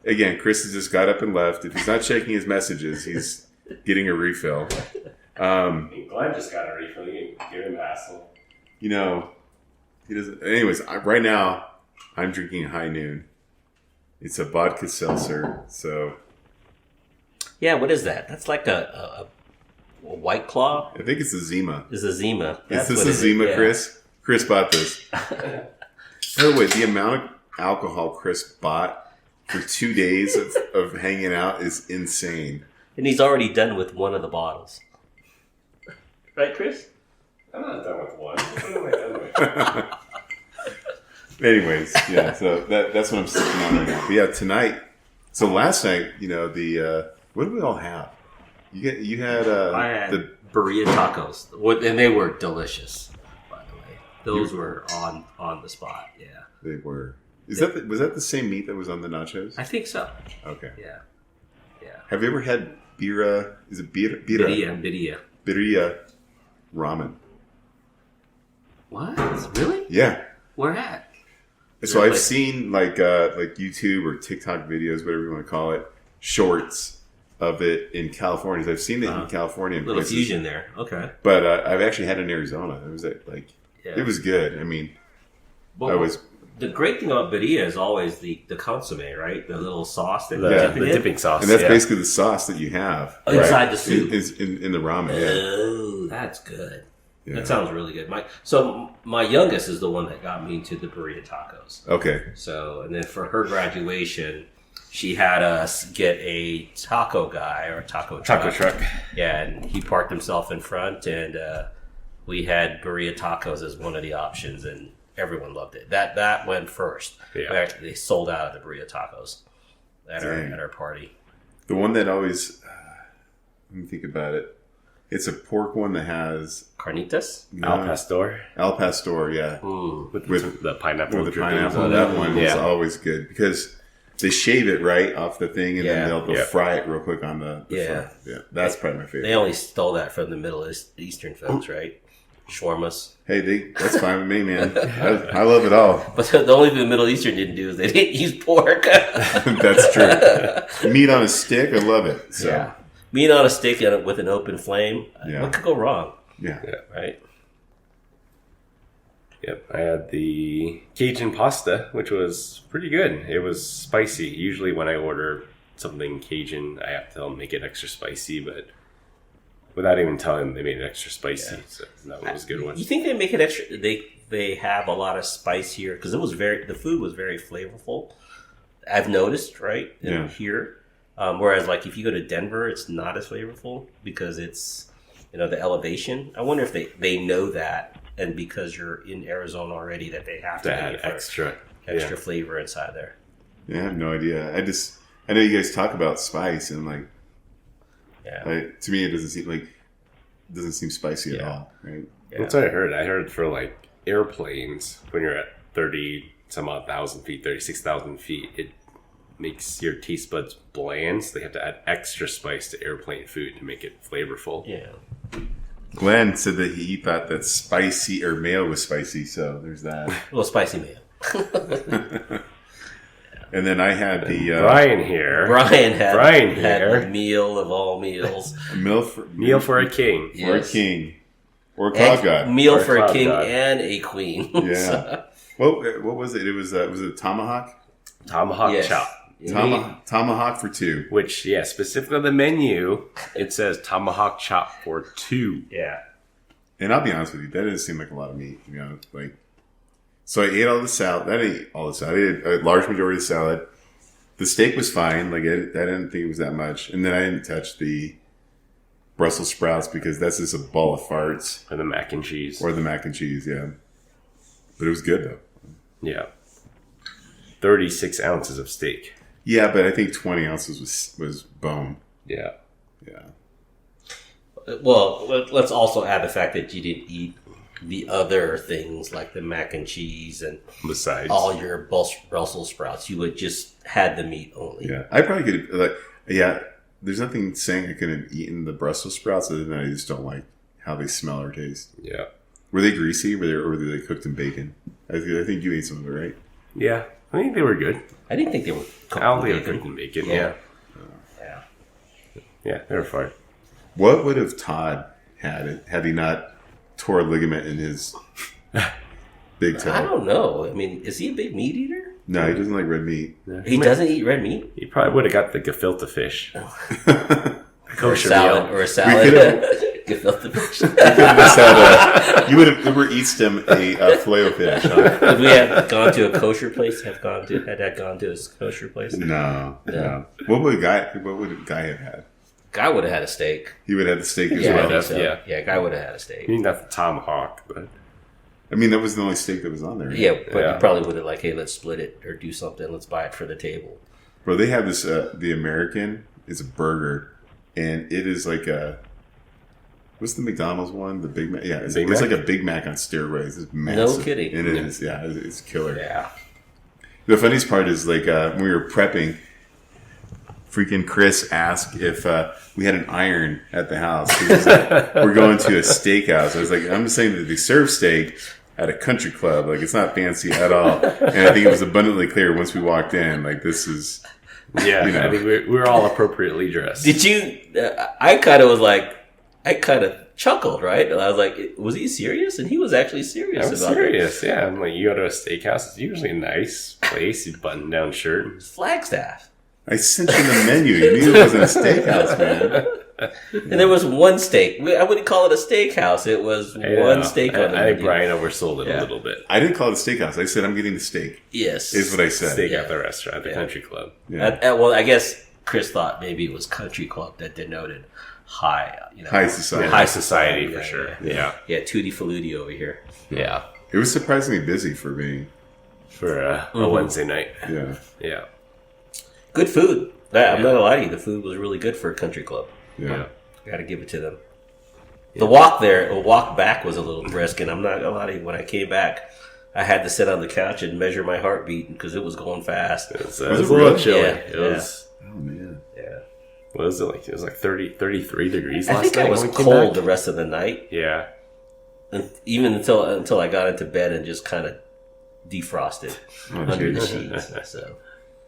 Again, Chris has just got up and left. If he's not checking his messages, he's getting a refill. Glenn just got a refill. You can give him hassle. You know, he doesn't. Anyways, right now, I'm drinking High Noon. It's a vodka seltzer. So Yeah, what is that? That's like a White Claw? I think it's a Zima. Is a Zima. Is That's this what a it is, Zima, yeah. Chris? Chris bought this. Oh, wait, the amount of alcohol Chris bought for 2 days of hanging out is insane. And he's already done with one of the bottles. Right, Chris? I'm not done with one. What am I done with? Anyways, yeah, so that's what I'm sipping on right now. But yeah, tonight, so last night, you know, what did we all have? You had I had the burrito tacos, and they were delicious. By the way, those were on the spot. Yeah, they were. Was that the same meat that was on the nachos? I think so. Okay. Yeah. Have you ever had birria? Is it birria? Birria. Birria ramen. What? Really? Yeah. Where at? So I've seen like YouTube or TikTok videos, whatever you want to call it, shorts of it in California. I've seen it in California. In little places. fusion there. Okay. But I've actually had it in Arizona. It was it was good. I mean, the great thing about birria is always the consomme, right? The little sauce that the dipping sauce. And that's basically the sauce that you have inside the soup. Is in the ramen. Oh, that's good. Yeah. That sounds really good. My youngest is the one that got me into the burrito tacos. Okay. So, and then for her graduation, she had us get a taco guy or a taco truck. Yeah, and he parked himself in front, and we had burrito tacos as one of the options, and everyone loved it. That went first. Yeah. They sold out of the burrito tacos at our party. The one that always let me think about it. It's a pork one that has carnitas, al pastor. Al pastor, yeah, with the pineapple. With the pineapple, that one is always good because they shave it right off the thing and then they'll fry it real quick on the front. Yeah. That's probably my favorite. They only stole that from the Middle Eastern folks, right? Shawarmas. Hey, that's fine with me, man. I love it all. But the only thing the Middle Eastern didn't do is they didn't use pork. That's true. Meat on a stick, I love it. So. Yeah. Meat on a stick with an open flame. Yeah. What could go wrong? Yeah. Right? Yep. I had the Cajun pasta, which was pretty good. It was spicy. Usually when I order something Cajun, I have to tell them make it extra spicy, but without even telling them, they made it extra spicy. Yeah. So that one was a good one. You think they make it extra? They have a lot of spice here because the food was very flavorful. I've noticed, right? Here. Whereas, like, if you go to Denver, it's not as flavorful because it's, the elevation. I wonder if they know that, and because you're in Arizona already, that they have to add extra flavor inside there. Yeah, I have no idea. I know you guys talk about spice, and to me, it doesn't seem spicy at all, right? Yeah. That's what I heard. I heard for like airplanes, when you're at 30 some odd thousand feet, 36,000 feet, it makes your taste buds bland, so they have to add extra spice to airplane food to make it flavorful. Yeah. Glenn said that he thought that spicy or mayo was spicy, so there's that. Well, spicy mayo. And then I had the Brian here. Brian had the meal of all meals. Meal for a king. For a king. Or a cloud god. Meal for a king and a queen. Yeah. What was it? Was it tomahawk? Tomahawk chop. Tomahawk for two. Which, specifically on the menu, it says tomahawk chop for two. Yeah. And I'll be honest with you, that doesn't seem like a lot of meat, to be honest. So I ate all the salad. I ate a large majority of the salad. The steak was fine. I didn't think it was that much. And then I didn't touch the Brussels sprouts because that's just a ball of farts. Or the mac and cheese. Yeah. But it was good, though. Yeah. 36 ounces of steak. Yeah, but I think 20 ounces was bone. Yeah. Yeah. Well, let's also add the fact that you didn't eat the other things like the mac and cheese and besides all your Brussels sprouts. You would just had the meat only. Yeah, I probably could. There's nothing saying I couldn't have eaten the Brussels sprouts other than I just don't like how they smell or taste. Yeah. Were they greasy? Or were they cooked in bacon? I think you ate some of it, right? Yeah, I think they were good. I didn't think they were cooked in bacon. Yeah. Yeah, they were fine. What would have Todd had he not tore a ligament in his big toe? I don't know. I mean, is he a big meat eater? No, he doesn't like red meat. Yeah. He doesn't eat red meat? He probably would have got the gefilte fish. Kosher salad. Or a salad. Gefilte fish. You would have Uber Eats him a filet of fish. Huh? Would we have gone to a kosher place? Had that gone to a kosher place? No. What would Guy have had? Guy would have had a steak. He would have had the steak as well. So. Yeah, Guy would have had a steak. I mean, not the tomahawk, but I mean, that was the only steak that was on there. Right? Yeah, but you probably would have hey, let's split it or do something. Let's buy it for the table. Bro, they have this. The American is a burger, and it is like what's the McDonald's one? The Big Mac? Yeah, it's Big Mac? like a Big Mac on steroids. It's massive. No kidding. And it is, it's killer. Yeah. The funniest part is like when we were prepping, freaking Chris asked if we had an iron at the house. He was like, we're going to a steakhouse. I was like, I'm just saying that they serve steak at a country club. Like, it's not fancy at all. And I think it was abundantly clear once we walked in, like, this is... Yeah, You know. I think we were all appropriately dressed. Did you? I kind of chuckled, right? And I was like, was he serious? And he was actually serious I'm about serious, yeah. I'm like, you go to a steakhouse, it's usually a nice place, you button-down shirt. it. Flagstaff. I sent you the menu. You knew it wasn't a steakhouse, man. And there was one steak. I wouldn't call it a steakhouse. It was one steak on the I think menu. Brian oversold it a little bit. I didn't call it a steakhouse. I said I'm getting the steak. Yes. Is what I said. Steak at the restaurant, the country club. Yeah. Well, I guess Chris thought maybe it was country club that denoted high, High society. High society, for Yeah, sure. yeah. Yeah. Yeah, Tutti Frutti over here. Yeah. It was surprisingly busy for me. For a Wednesday night. Yeah. Yeah. Good food. I'm not gonna lie to you. The food was really good for a country club. Yeah. Got to give it to them. The walk back was a little brisk, and I'm not gonna lie to you. When I came back, I had to sit on the couch and measure my heartbeat because it was going fast. It was it a little really? chilly. Yeah, It was, Oh, man. Yeah, what was it like? It was like 33 degrees I last think night. I was when we came cold back. the rest of the night, Yeah. and even until I got into bed and just kind of defrosted under the sheets. So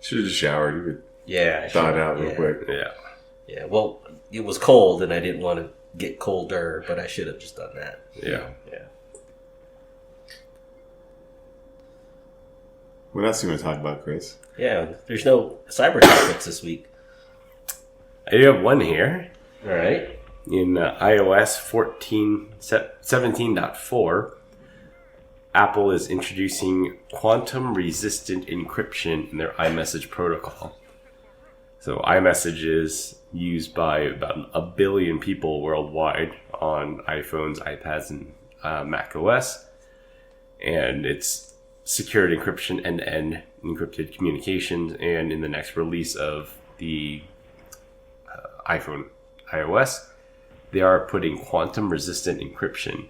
Should have just showered. You could yeah, I thaw it should- out real yeah. quick. Yeah. Yeah, well, it was cold, and I didn't want to get colder, but I should have just done that. Yeah. Yeah. What else do you want to talk about, Chris? Yeah, there's no cyber topics this week. I do have one here. All right. In iOS 17.4, Apple is introducing quantum-resistant encryption in their iMessage protocol. So iMessage is used by about 1 billion people worldwide on iPhones, iPads, and Mac OS. And it's secured encryption, end-to-end encrypted communications. And in the next release of the iPhone iOS, they are putting quantum-resistant encryption.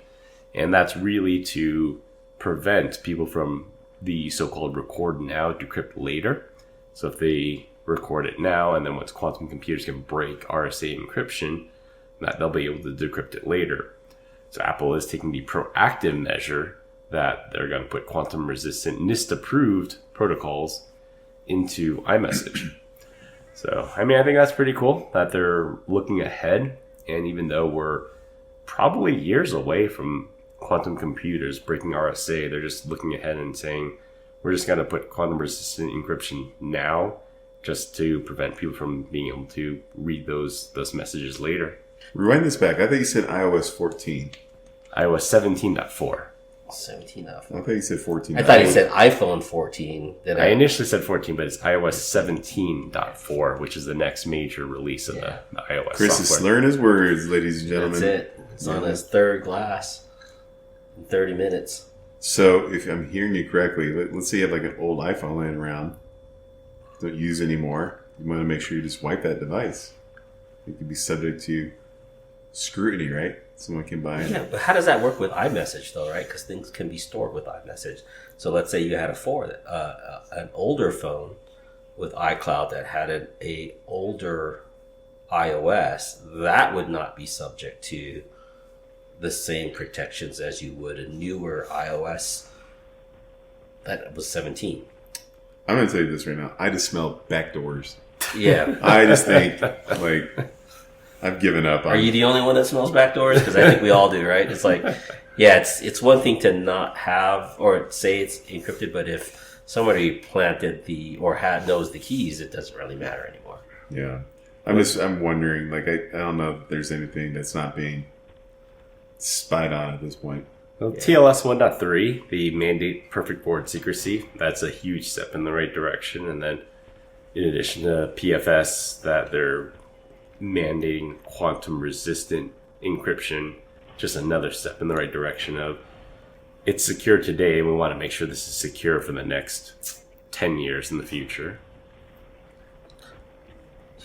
And that's really to prevent people from the so-called record now, decrypt later. So if they record it now, and then once quantum computers can break RSA encryption, that they'll be able to decrypt it later. So Apple is taking the proactive measure that they're going to put quantum-resistant NIST-approved protocols into iMessage. So, I mean, I think that's pretty cool that they're looking ahead. And even though we're probably years away from quantum computers breaking RSA, they're just looking ahead and saying, we're just going to put quantum-resistant encryption now just to prevent people from being able to read those messages later. Rewind this back. I think you said iOS 14. iOS 17.4. 17 I thought you said 14. I thought he said iPhone 14. Then I initially said 14, but it's iOS 17.4, which is the next major release of the iOS Chris is software. slurring his words, ladies and gentlemen. That's it. It's on his third glass in 30 minutes. So, if I'm hearing you correctly, let's say you have like an old iPhone laying around, don't use anymore. You want to make sure you just wipe that device. It could be subject to scrutiny, right? Someone can buy it. Yeah, but how does that work with iMessage, though, right? Because things can be stored with iMessage. So let's say you had an older phone with iCloud that had an older iOS. That would not be subject to the same protections as you would a newer iOS that was 17. I'm going to tell you this right now. I just smell backdoors. Yeah. I just think, like, I've given up on Are you the only one that smells backdoors? Because I think we all do, right? It's like, yeah, it's one thing to not have or say it's encrypted, but if somebody planted knows the keys, it doesn't really matter anymore. Yeah. I'm wondering, like, I don't know if there's anything that's not being spied on at this point. Well, TLS 1.3, the mandate perfect board secrecy, that's a huge step in the right direction. And then in addition to PFS, that they're mandating quantum-resistant encryption, just another step in the right direction of it's secure today, and we want to make sure this is secure for the next 10 years in the future.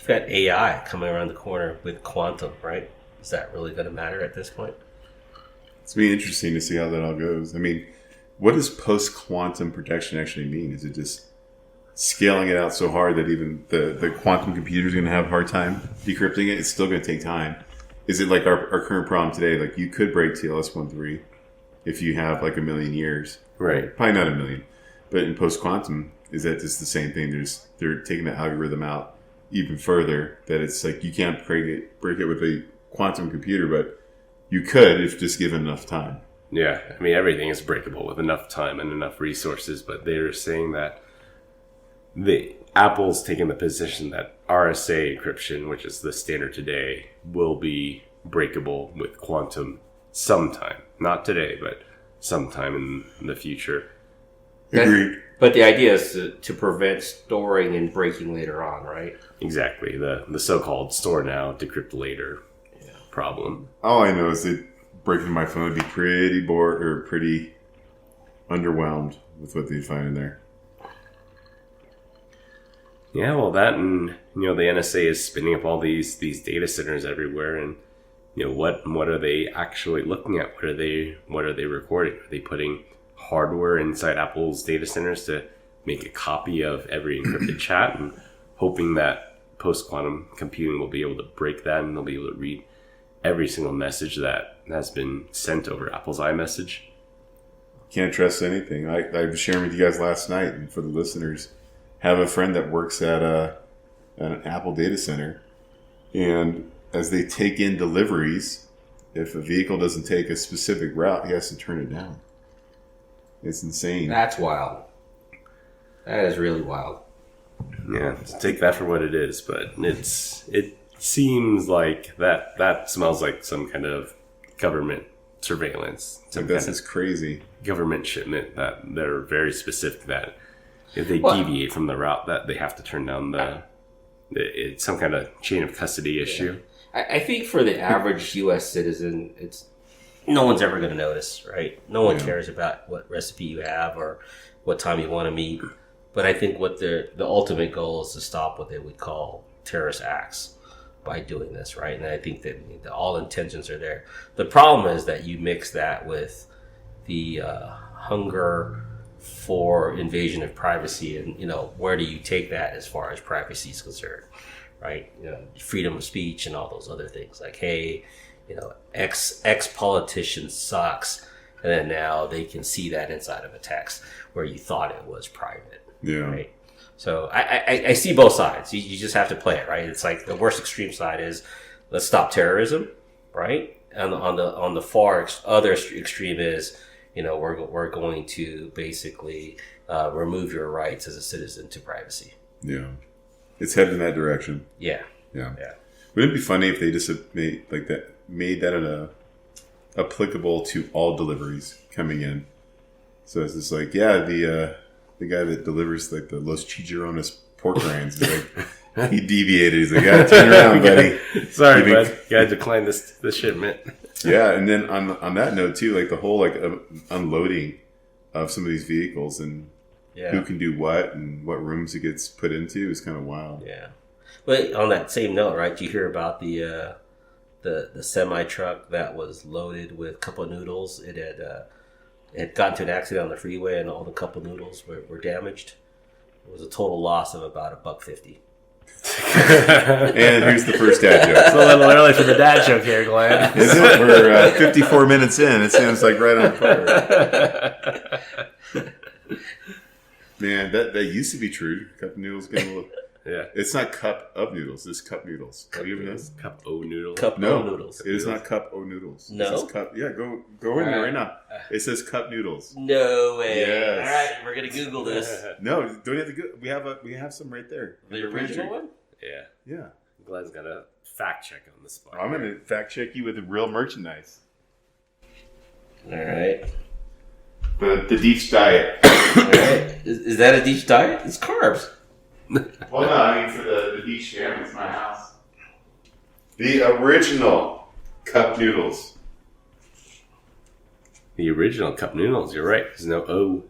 you've got AI coming around the corner with quantum, right? Is that really going to matter at this point? It's going to be interesting to see how that all goes. I mean, what does post-quantum protection actually mean? Is it just scaling it out so hard that even the quantum computer is going to have a hard time decrypting it? It's still going to take time. Is it like our current problem today? Like, you could break TLS 1.3 if you have like 1 million years. Right. Probably not 1 million. But in post-quantum, is that just the same thing? They're taking the algorithm out even further, that it's like you can't break it with a quantum computer, but you could if just given enough time. Yeah, I mean, everything is breakable with enough time and enough resources, but they're saying that Apple's taking the position that RSA encryption, which is the standard today, will be breakable with quantum sometime. Not today, but sometime in the future. Agreed. But the idea is to prevent storing and breaking later on, right? Exactly. The so-called store now, decrypt later problem. All I know is that breaking my phone would be pretty bored or pretty underwhelmed with what they find in there. Yeah, well, that, and the NSA is spinning up all these data centers everywhere, and what are they actually looking at? What are they recording? Are they putting hardware inside Apple's data centers to make a copy of every encrypted chat, and hoping that post-quantum computing will be able to break that, and they'll be able to read every single message that has been sent over Apple's iMessage? Can't trust anything. I was sharing with you guys last night, and for the listeners, have a friend that works at an Apple data center, and as they take in deliveries, if a vehicle doesn't take a specific route, he has to turn it down. It's insane. That's wild. That is really wild. Yeah, take that for what it is, but it seems like that smells like some kind of government surveillance. This is crazy. Government shipment that they're very specific that if they deviate from the route, that they have to turn down it's some kind of chain of custody issue. I think for the average U.S. citizen, no one's ever going to notice, right? No one cares about what recipe you have or what time you want to meet. But I think what the ultimate goal is to stop what they would call terrorist acts by doing this, right? And I think that all intentions are there. The problem is that you mix that with the hunger for invasion of privacy, and where do you take that as far as privacy is concerned, right? Freedom of speech and all those other things. Like, hey, ex politician sucks, and then now they can see that inside of a text where you thought it was private. Yeah. Right. So I see both sides. You just have to play it, right? It's like the worst extreme side is let's stop terrorism, right? And on the far other extreme is we're going to basically remove your rights as a citizen to privacy. Yeah, it's headed in that direction. Yeah. Wouldn't it be funny if they just made that applicable to all deliveries coming in? So it's just like, the guy that delivers like the Los Chicharrones pork rinds, like, he deviated. He's like, turn around, buddy. Sorry, bud. Gotta decline this shipment. Yeah, and then on that note too, like the whole unloading of some of these vehicles and who can do what and what rooms it gets put into is kind of wild. Yeah, but on that same note, right? Do you hear about the semi truck that was loaded with cup of noodles? It had gotten to an accident on the freeway, and all the cup of noodles were damaged. It was a total loss of about $1.50. And here's the first dad joke. It's a little early for the dad joke here, Glenn. Is it? We're 54 minutes in. It sounds like right on par. Man, that used to be true. Cup of noodles getting a little... Yeah. It's not cup of noodles. It's cup noodles. Cup Have you ever noodles. noticed? Cup o noodles. Cup No, of noodles. It is not cup o noodles. No? It says cup. Yeah, go in there right now. It says cup noodles. No way. Yes. All right, we're gonna Google this. No, don't you have to go. We have some right there. The original one? Yeah. Yeah. Glenn's got a fact check on the spot. I'm gonna fact check you with the real merchandise. All right. The Deech diet. All right. Is that a Deech diet? It's carbs. Well, no, I mean for the Deech family, it's my house. The original cup noodles. The original cup noodles. You're right. There's no O.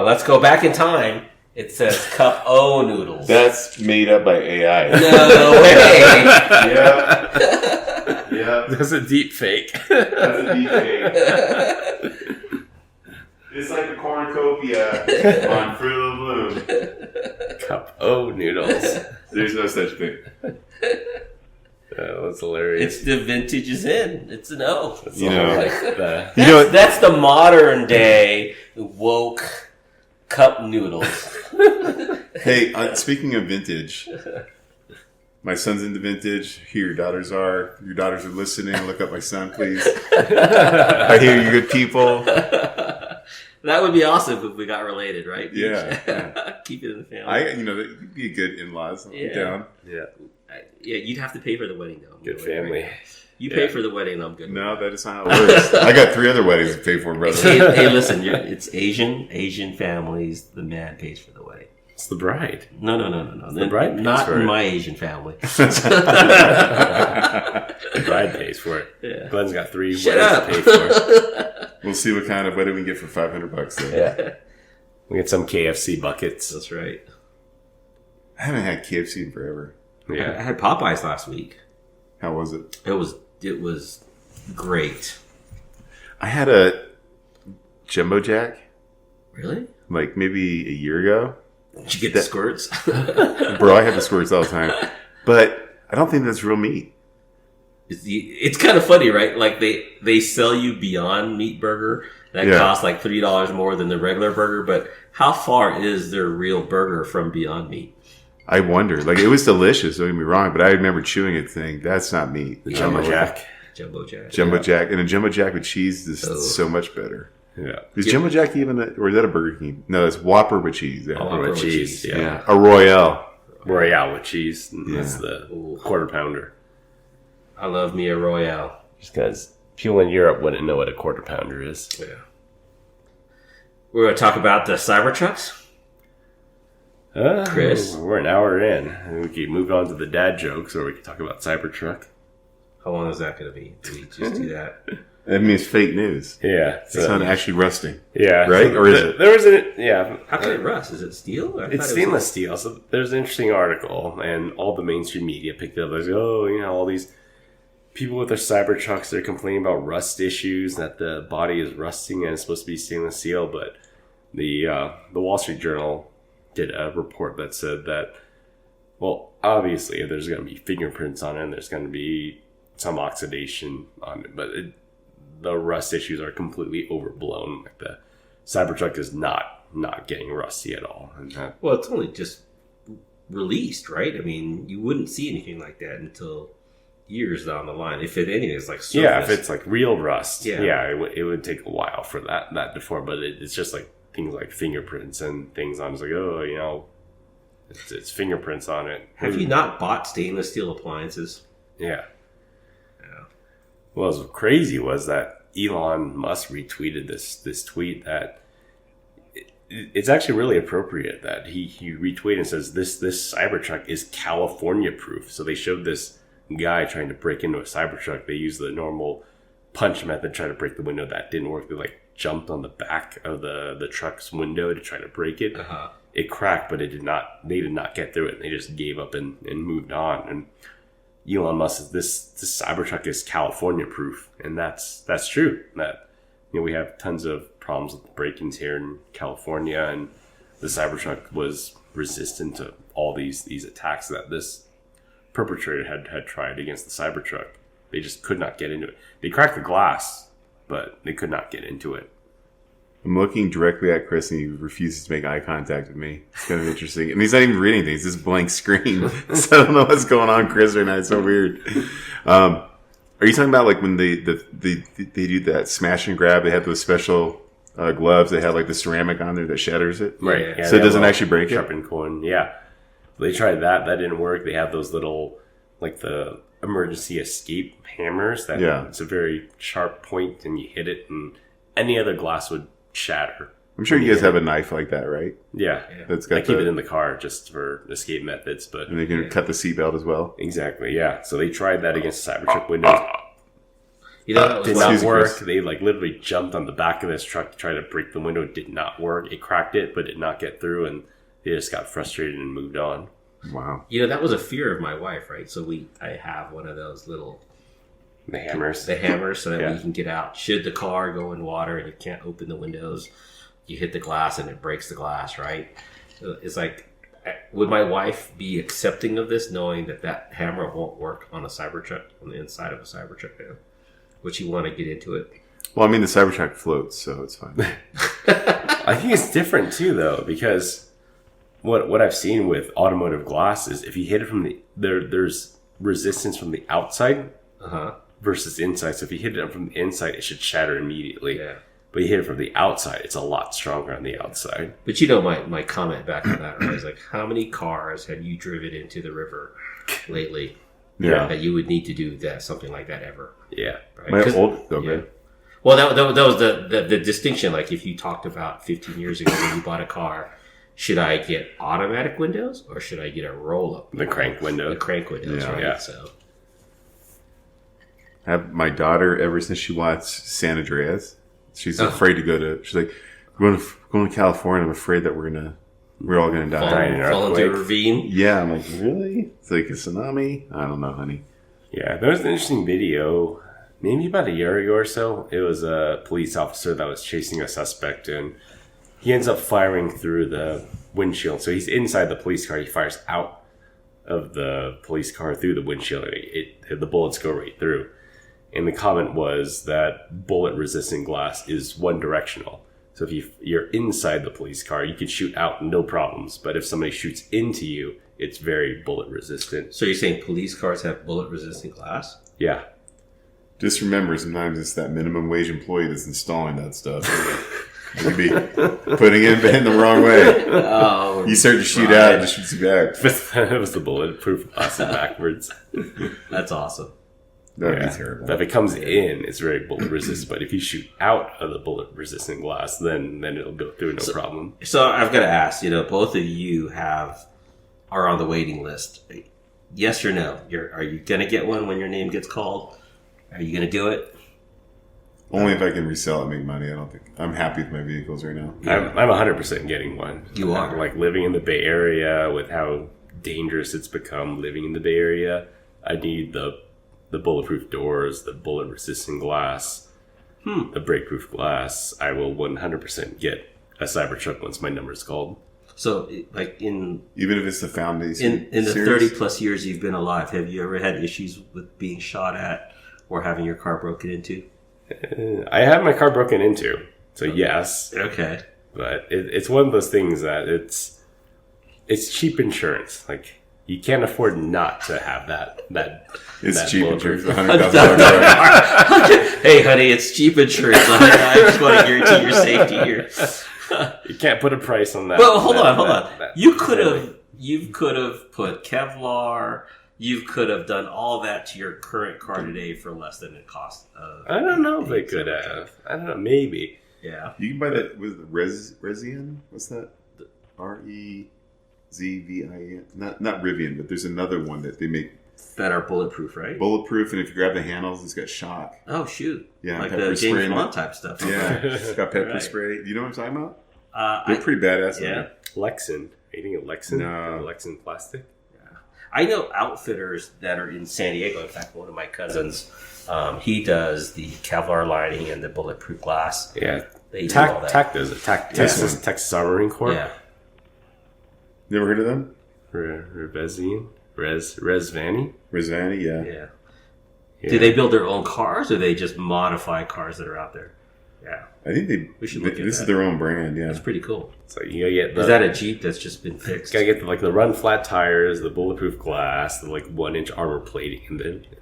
Let's go back in time. It says Cup O Noodles. That's made up by AI. No way. Yeah. That's a deep fake. That's a deep fake. It's like a cornucopia on Fruit of the Loom. Cup O Noodles. There's no such thing. That's hilarious. It's the vintage is in. It's an O. You know, That's the modern day woke cup noodles. hey, speaking of vintage, my son's into vintage. Here, your daughters are. Your daughters are listening. Look up my son, please. I hear you good people. That would be awesome if we got related, right? Yeah. Keep it in the family. That'd be good in-laws. I'll be Yeah. down. Yeah. Yeah, you'd have to pay for the wedding, though. Good family. Right? You pay for the wedding, I'm good. No, that is not how it works. I got 3 other weddings to pay for, brother. Hey, listen, it's Asian families. The man pays for the wedding. It's the bride. No. The bride pays not for in it. my Asian family. The bride pays for it. Yeah. Glenn's got 3 Shut weddings up. to pay for. We'll see what kind of wedding we get for $500 though. Yeah. We get some KFC buckets. That's right. I haven't had KFC in forever. I Yeah. had Popeyes last week. How was it? It was great. I had a Jumbo Jack Really? like maybe a year ago. Did you get the squirts? Bro, I have the squirts all the time. But I don't think that's real meat. It's kind of funny, right? Like they sell you Beyond Meat burger that costs like $3 more than the regular burger, but how far is their real burger from Beyond Meat? I wonder. Like, it was delicious, don't get me wrong, but I remember chewing it saying, that's not meat. The Jumbo Jack. Jumbo Jack. Jumbo Jack. And a Jumbo Jack with cheese is so much better. Yeah. Is Jumbo Jack even or is that a Burger King? No, it's Whopper with cheese. Yeah. Whopper With with cheese. cheese. Yeah. A Royale. Royale with cheese. That's Yeah. the Ooh. quarter pounder. I love me a Royale. Just because people in Europe wouldn't know what a quarter pounder is. Yeah. We're going to talk about the CyberTrucks. Chris? We're an hour in. And we can move on to the dad jokes, or we can talk about CyberTruck. How long is that going to be? Do we just do that? That means fake news. Yeah. It's not actually rusting. Yeah. Right? Or is it? There was a, yeah. How can it rust? Is it steel? I thought it It's was- stainless steel. So there's an interesting article, and all the mainstream media picked it up. Like, all these people with their Cybertrucks, they're complaining about rust issues, that the body is rusting and it's supposed to be stainless steel. But the Wall Street Journal did a report that said that, well, obviously there's going to be fingerprints on it, and there's going to be some oxidation on it, but the rust issues are completely overblown. Like, the Cybertruck is not getting rusty at all. And Well, it's only just released, right? I mean, you wouldn't see anything like that until years down the line. If it anything, it's like surface. yeah, if it's like real rust, Yeah. it would take a while for that to form. But it's just like things like fingerprints and things on. It's like, it's fingerprints on it. Have you not bought stainless steel appliances? Yeah. Yeah. What was crazy was that Elon Musk retweeted this tweet that it's actually really appropriate that he retweeted and says this Cybertruck is California proof. So they showed this guy trying to break into a Cybertruck. They used the normal punch method, trying to break the window. That didn't work. They jumped on the back of the truck's window to try to break it. Uh-huh. It cracked, but they did not get through it. And they just gave up and moved on. And Elon Musk says this Cybertruck is California proof, and that's true. That we have tons of problems with break-ins here in California, and the Cybertruck was resistant to all these attacks that this perpetrator had tried against the Cybertruck. They just could not get into it. They cracked the glass, but they could not get into it. I'm looking directly at Chris, and he refuses to make eye contact with me. It's kind of interesting. And he's not even reading anything. It's this blank screen. So I don't know what's going on, Chris, right now. It's so weird. Are you talking about when they do that smash and grab? They have those special gloves. They have the ceramic on there that shatters it. Right. So it doesn't actually break it? Sharpened coin. Yeah. They tried that. That didn't work. They have those little, the emergency escape hammers. That it's a very sharp point, and you hit it, and any other glass would shatter. I'm sure you guys have a knife like that, right? Yeah. That's got I keep it in the car just for escape methods, but and they can cut the seatbelt as well. exactly, yeah. So they tried that against the Cybertruck windows. You know, that was Did one- not Excuse me, work. Chris. They literally jumped on the back of this truck to try to break the window. It did not work. It cracked it, but did not get through, and he just got frustrated and moved on. Wow. You know, that was a fear of my wife, right? So I have one of those little The hammers. so that we can get out. Should the car go in water and you can't open the windows, you hit the glass and it breaks the glass, right? So it's like, would my wife be accepting of this, knowing that hammer won't work on a CyberTruck, on the inside of a CyberTruck now? Would she want to get into it? Well, I mean, the CyberTruck floats, so it's fine. I think it's different too, though, because what I've seen with automotive glass is if you hit it from there's resistance from the outside versus inside. So if you hit it from the inside, it should shatter immediately. Yeah. But you hit it from the outside, it's a lot stronger on the outside. But you know my comment back on that, right? Is like, how many cars have you driven into the river lately? Yeah. That you would need to do that, something like that ever. Yeah. Right? My 'Cause- old... Okay. yeah. Well, that was the distinction. Like if you talked about 15 years ago when you bought a car, should I get automatic windows or should I get a roll-up? The crank window. The crank windows, Yeah. right? Yeah. So I have my daughter, ever since she watched San Andreas, she's afraid to go to... She's like, going to California, I'm afraid that we're all going to die. Dying in an fall into a earthquake. ravine. Yeah, I'm like, really? It's like a tsunami? I don't know, honey. Yeah, there was an interesting video, maybe about a year ago or so. It was a police officer that was chasing a suspect, and he ends up firing through the windshield. So he's inside the police car. He fires out of the police car through the windshield. The bullets go right through. And the comment was that bullet-resistant glass is one-directional. So if you're inside the police car, you can shoot out no problems. But if somebody shoots into you, it's very bullet-resistant. So you're saying police cars have bullet-resistant glass? Yeah. Just remember, sometimes it's that minimum wage employee that's installing that stuff. You could be putting it in the wrong way. Oh, You start to shoot out, it just shoots you back. It was the bulletproof glass backwards. that's awesome. That would Yeah. be terrible. But if it comes in, it's very bullet resistant. But if you shoot out of the bullet resistant glass, then it'll go through no problem. So I've got to ask, both of you are on the waiting list. Yes or no? Are you going to get one when your name gets called? Are you going to do it? Only if I can resell it and make money. I don't think... I'm happy with my vehicles right now. I'm 100% getting one. You are? Like living in the Bay Area with how dangerous it's become living in the Bay Area, I need the bulletproof doors, the bullet resistant glass, the break-proof glass. I will 100% get a CyberTruck once my number's called. So, like Even if it's the Foundation in the series? 30 plus years you've been alive, have you ever had issues with being shot at or having your car broken into? I have my car broken into, so yes. Okay. But it's one of those things that it's cheap insurance. Like, you can't afford not to have that. It's that cheap bulletproof. insurance. $100,000. Hey, honey, it's cheap insurance. I just want to guarantee your safety here. You can't put a price on that. Well, hold on. that- You could have put Kevlar. You could have done all that to your current car today for less than it cost. I don't know if they could have. I don't know. Maybe. Yeah. You can buy that with Rezian. What's that? REZVIN. Not Rivian, but there's another one that they make That are bulletproof, right? bulletproof, and if you grab the handles, it's got shock. Oh, shoot. Yeah, Like pepper the spray James in Bond it. type stuff. Yeah, it's got pepper Right. spray. Do you know what I'm talking about? I, They're pretty badass. yeah. man. Lexan. Are you thinking of Lexan? No. Lexan plastic? I know outfitters that are in San Diego. In fact, one of my cousins, he does the Kevlar lining and the bulletproof glass. Yeah. They do all that. TAC does it. Texas Army Marine Corps. Yeah. You ever heard of them? Revezian? Resvani? Rizvani, yeah. Yeah. Yeah. Do they build their own cars or they just modify cars that are out there? Yeah. I think We should look at this that. is their own brand, yeah. That's pretty cool. So you gotta get Is that a Jeep that's just been fixed? gotta get the run flat tires, the bulletproof glass, the 1-inch armor plating in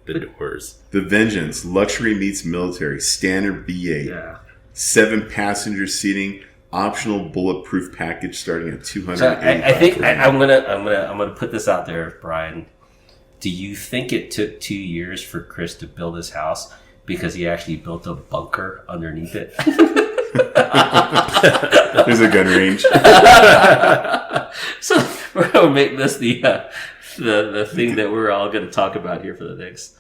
the doors. The Vengeance, luxury meets military, standard B8, Yeah. 7-passenger seating, optional bulletproof package starting at $285. So I think I'm gonna put this out there, Brian. Do you think it took 2 years for Chris to build his house because he actually built a bunker underneath it? There's a gun range. So we're gonna make this the thing that we're all gonna talk about here for the next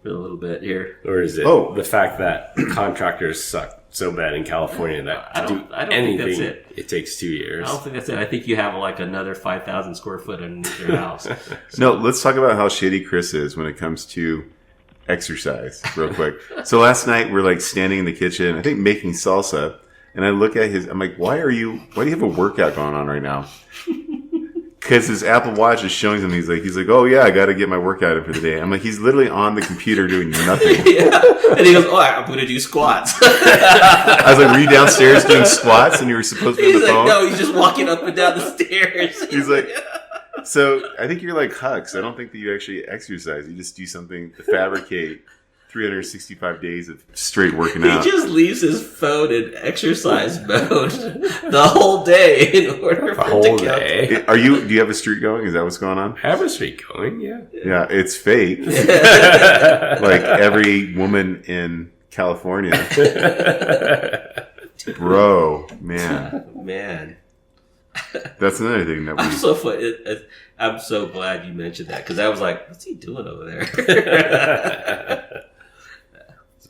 for a little bit here. Or is it the fact that contractors suck so bad in California that I don't anything, think that's it takes 2 years? I don't think that's it. I think you have like another 5,000 square foot in your house. No, let's talk about how shitty Chris is when it comes to exercise real quick. So last night we're like standing in the kitchen, I think making salsa, and I look at I'm like, why do you have a workout going on right now? Because his Apple Watch is showing him. He's like, oh yeah, I got to get my workout in for the day. I'm like, he's literally on the computer doing nothing. Yeah. And he goes, oh, I'm going to do squats. I was like, were you downstairs doing squats and you were supposed to be on the phone? No, he's just walking up and down the stairs. He's like, so I think you're like Hux. I don't think that you actually exercise. You just do something to fabricate 365 days of straight working out. He just leaves his phone in exercise mode the whole day in order for it to count. Do you have a streak going? Is that what's going on? I have a streak going, yeah. Yeah, it's fake. Like every woman in California. Bro, man. That's another thing that I'm so glad you mentioned that, because I was like, what's he doing over there?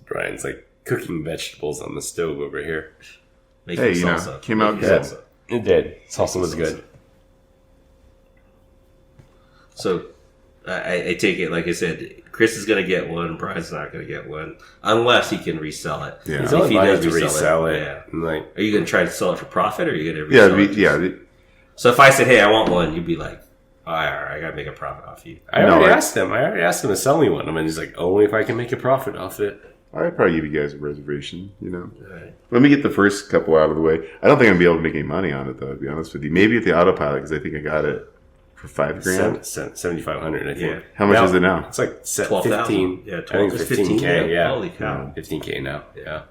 Brian's like cooking vegetables on the stove over here. Making salsa. Came out good. Salsa. It did. Salsa was good. So, I take it, like I said, Chris is going to get one, Brian's not going to get one, unless he can resell it. Yeah. He's If only he buying does to resell it. yeah. Like, Are you going to try to sell it for profit, or are you going to resell it? Yeah. So if I said, hey, I want one, you'd be like, all right, I got to make a profit off you. I already asked him to sell me one. I mean, he's like, only if I can make a profit off it. I'd probably give you guys a reservation, Right. Let me get the first couple out of the way. I don't think I'm going to be able to make any money on it, though, to be honest with you. Maybe at the autopilot, because I think I got it for $5,000. 7,500, I think. Yeah. How much is it now? It's like 12,000. 15. Yeah, I think it's 15K, yeah. Holy cow. 15K now, yeah.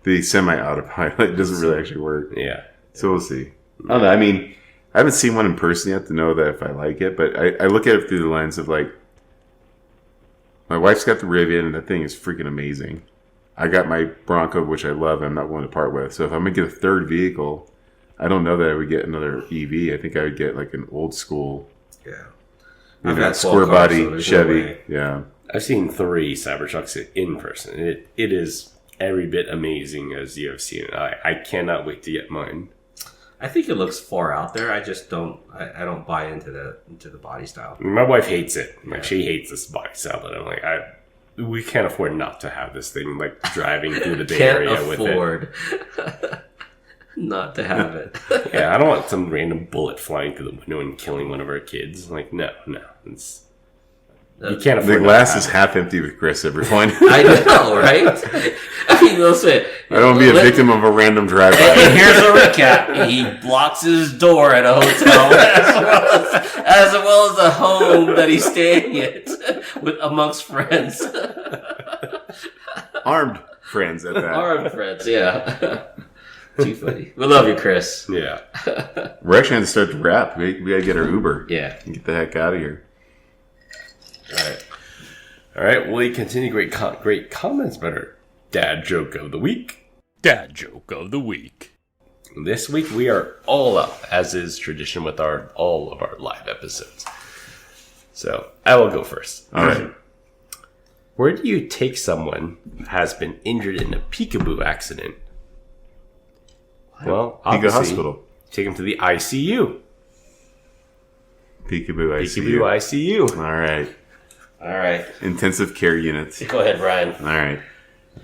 The semi-autopilot doesn't really actually work. Yeah. So we'll see. I don't know. I mean, I haven't seen one in person yet to know that if I like it, but I look at it through the lens of like, my wife's got the Rivian, and that thing is freaking amazing. I got my Bronco, which I love, and I'm not willing to part with. So if I'm going to get a third vehicle, I don't know that I would get another EV. I think I would get like an old school, I've got 12 square cars, body so there's Chevy. no way. Yeah. I've seen 3 CyberTrucks in person. It is every bit amazing as you have seen it. I cannot wait to get mine. I think it looks far out there. I just don't. I don't buy into the body style. My wife hates it. Like, she hates this body style, but I'm like, we can't afford not to have this thing, like, driving through the Bay Area with it. Can't afford not to have it. Yeah, I don't want some random bullet flying through the window and killing one of our kids. Like, no. You can't afford The not glass to is have half empty with Chris, everyone. I know, right? I mean, listen. I don't want to be a victim of a random drive-by. And here's a recap. He blocks his door at a hotel as well as a home that he's staying at amongst friends. Armed friends at that. Armed friends, yeah. Too funny. We love you, Chris. Yeah. We're actually going to start to wrap. We got to get our Uber. Yeah. And get the heck out of here. All right. We continue great comments about our dad joke of the week. Dad joke of the week. This week we are all up, as is tradition with all of our live episodes. So I will go first. All right. Where do you take someone who has been injured in a peekaboo accident? Well, Pico obviously, Hospital. take him to the ICU. Peekaboo ICU. Peekaboo ICU. All right. All right. Intensive care units. Go ahead, Brian. All right.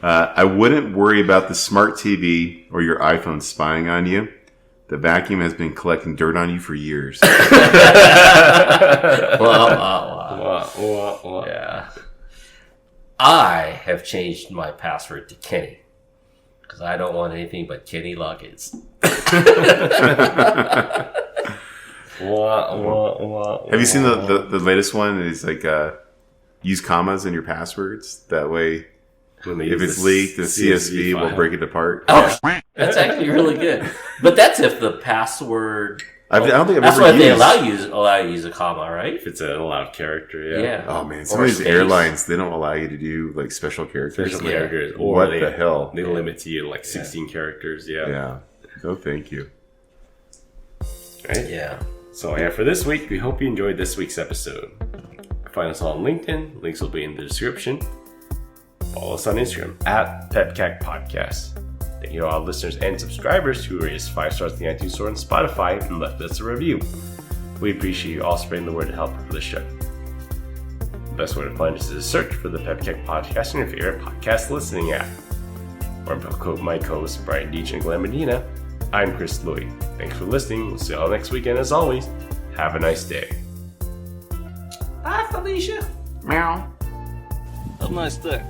I wouldn't worry about the smart TV or your iPhone spying on you. The vacuum has been collecting dirt on you for years. Yeah. I have changed my password to Kenny because I don't want anything but Kenny logins. Have you seen the latest one? It's like use commas in your passwords. That way, if it's leaked, the CSV will break it apart. Oh, that's actually really good. But that's if the password. I don't think I've that's ever why used. they allow you to use a comma, right? If it's an allowed character, yeah. Yeah. Oh man, some Or of these space. airlines they don't allow you to do like special characters. Special characters. Or What the hell? They limit to you like 16 characters, yeah. Yeah. No, thank you. Right? Yeah. So yeah, for this week, we hope you enjoyed this week's episode. Find us on LinkedIn. Links will be in the description. Follow us on Instagram at PEBCAK Podcast. Thank you to all listeners and subscribers who rated us 5 stars in the iTunes Store and Spotify and left us a review. We appreciate you all spreading the word to help for the show. The best way to find us is to search for the PEBCAK Podcast in your favorite podcast listening app. Or my co-hosts Brian Deitch and Glenn Medina, I'm Chris Louie. Thanks for listening. We'll see you all next weekend as always. Have a nice day. Hi, Felicia. Meow. Have a nice day.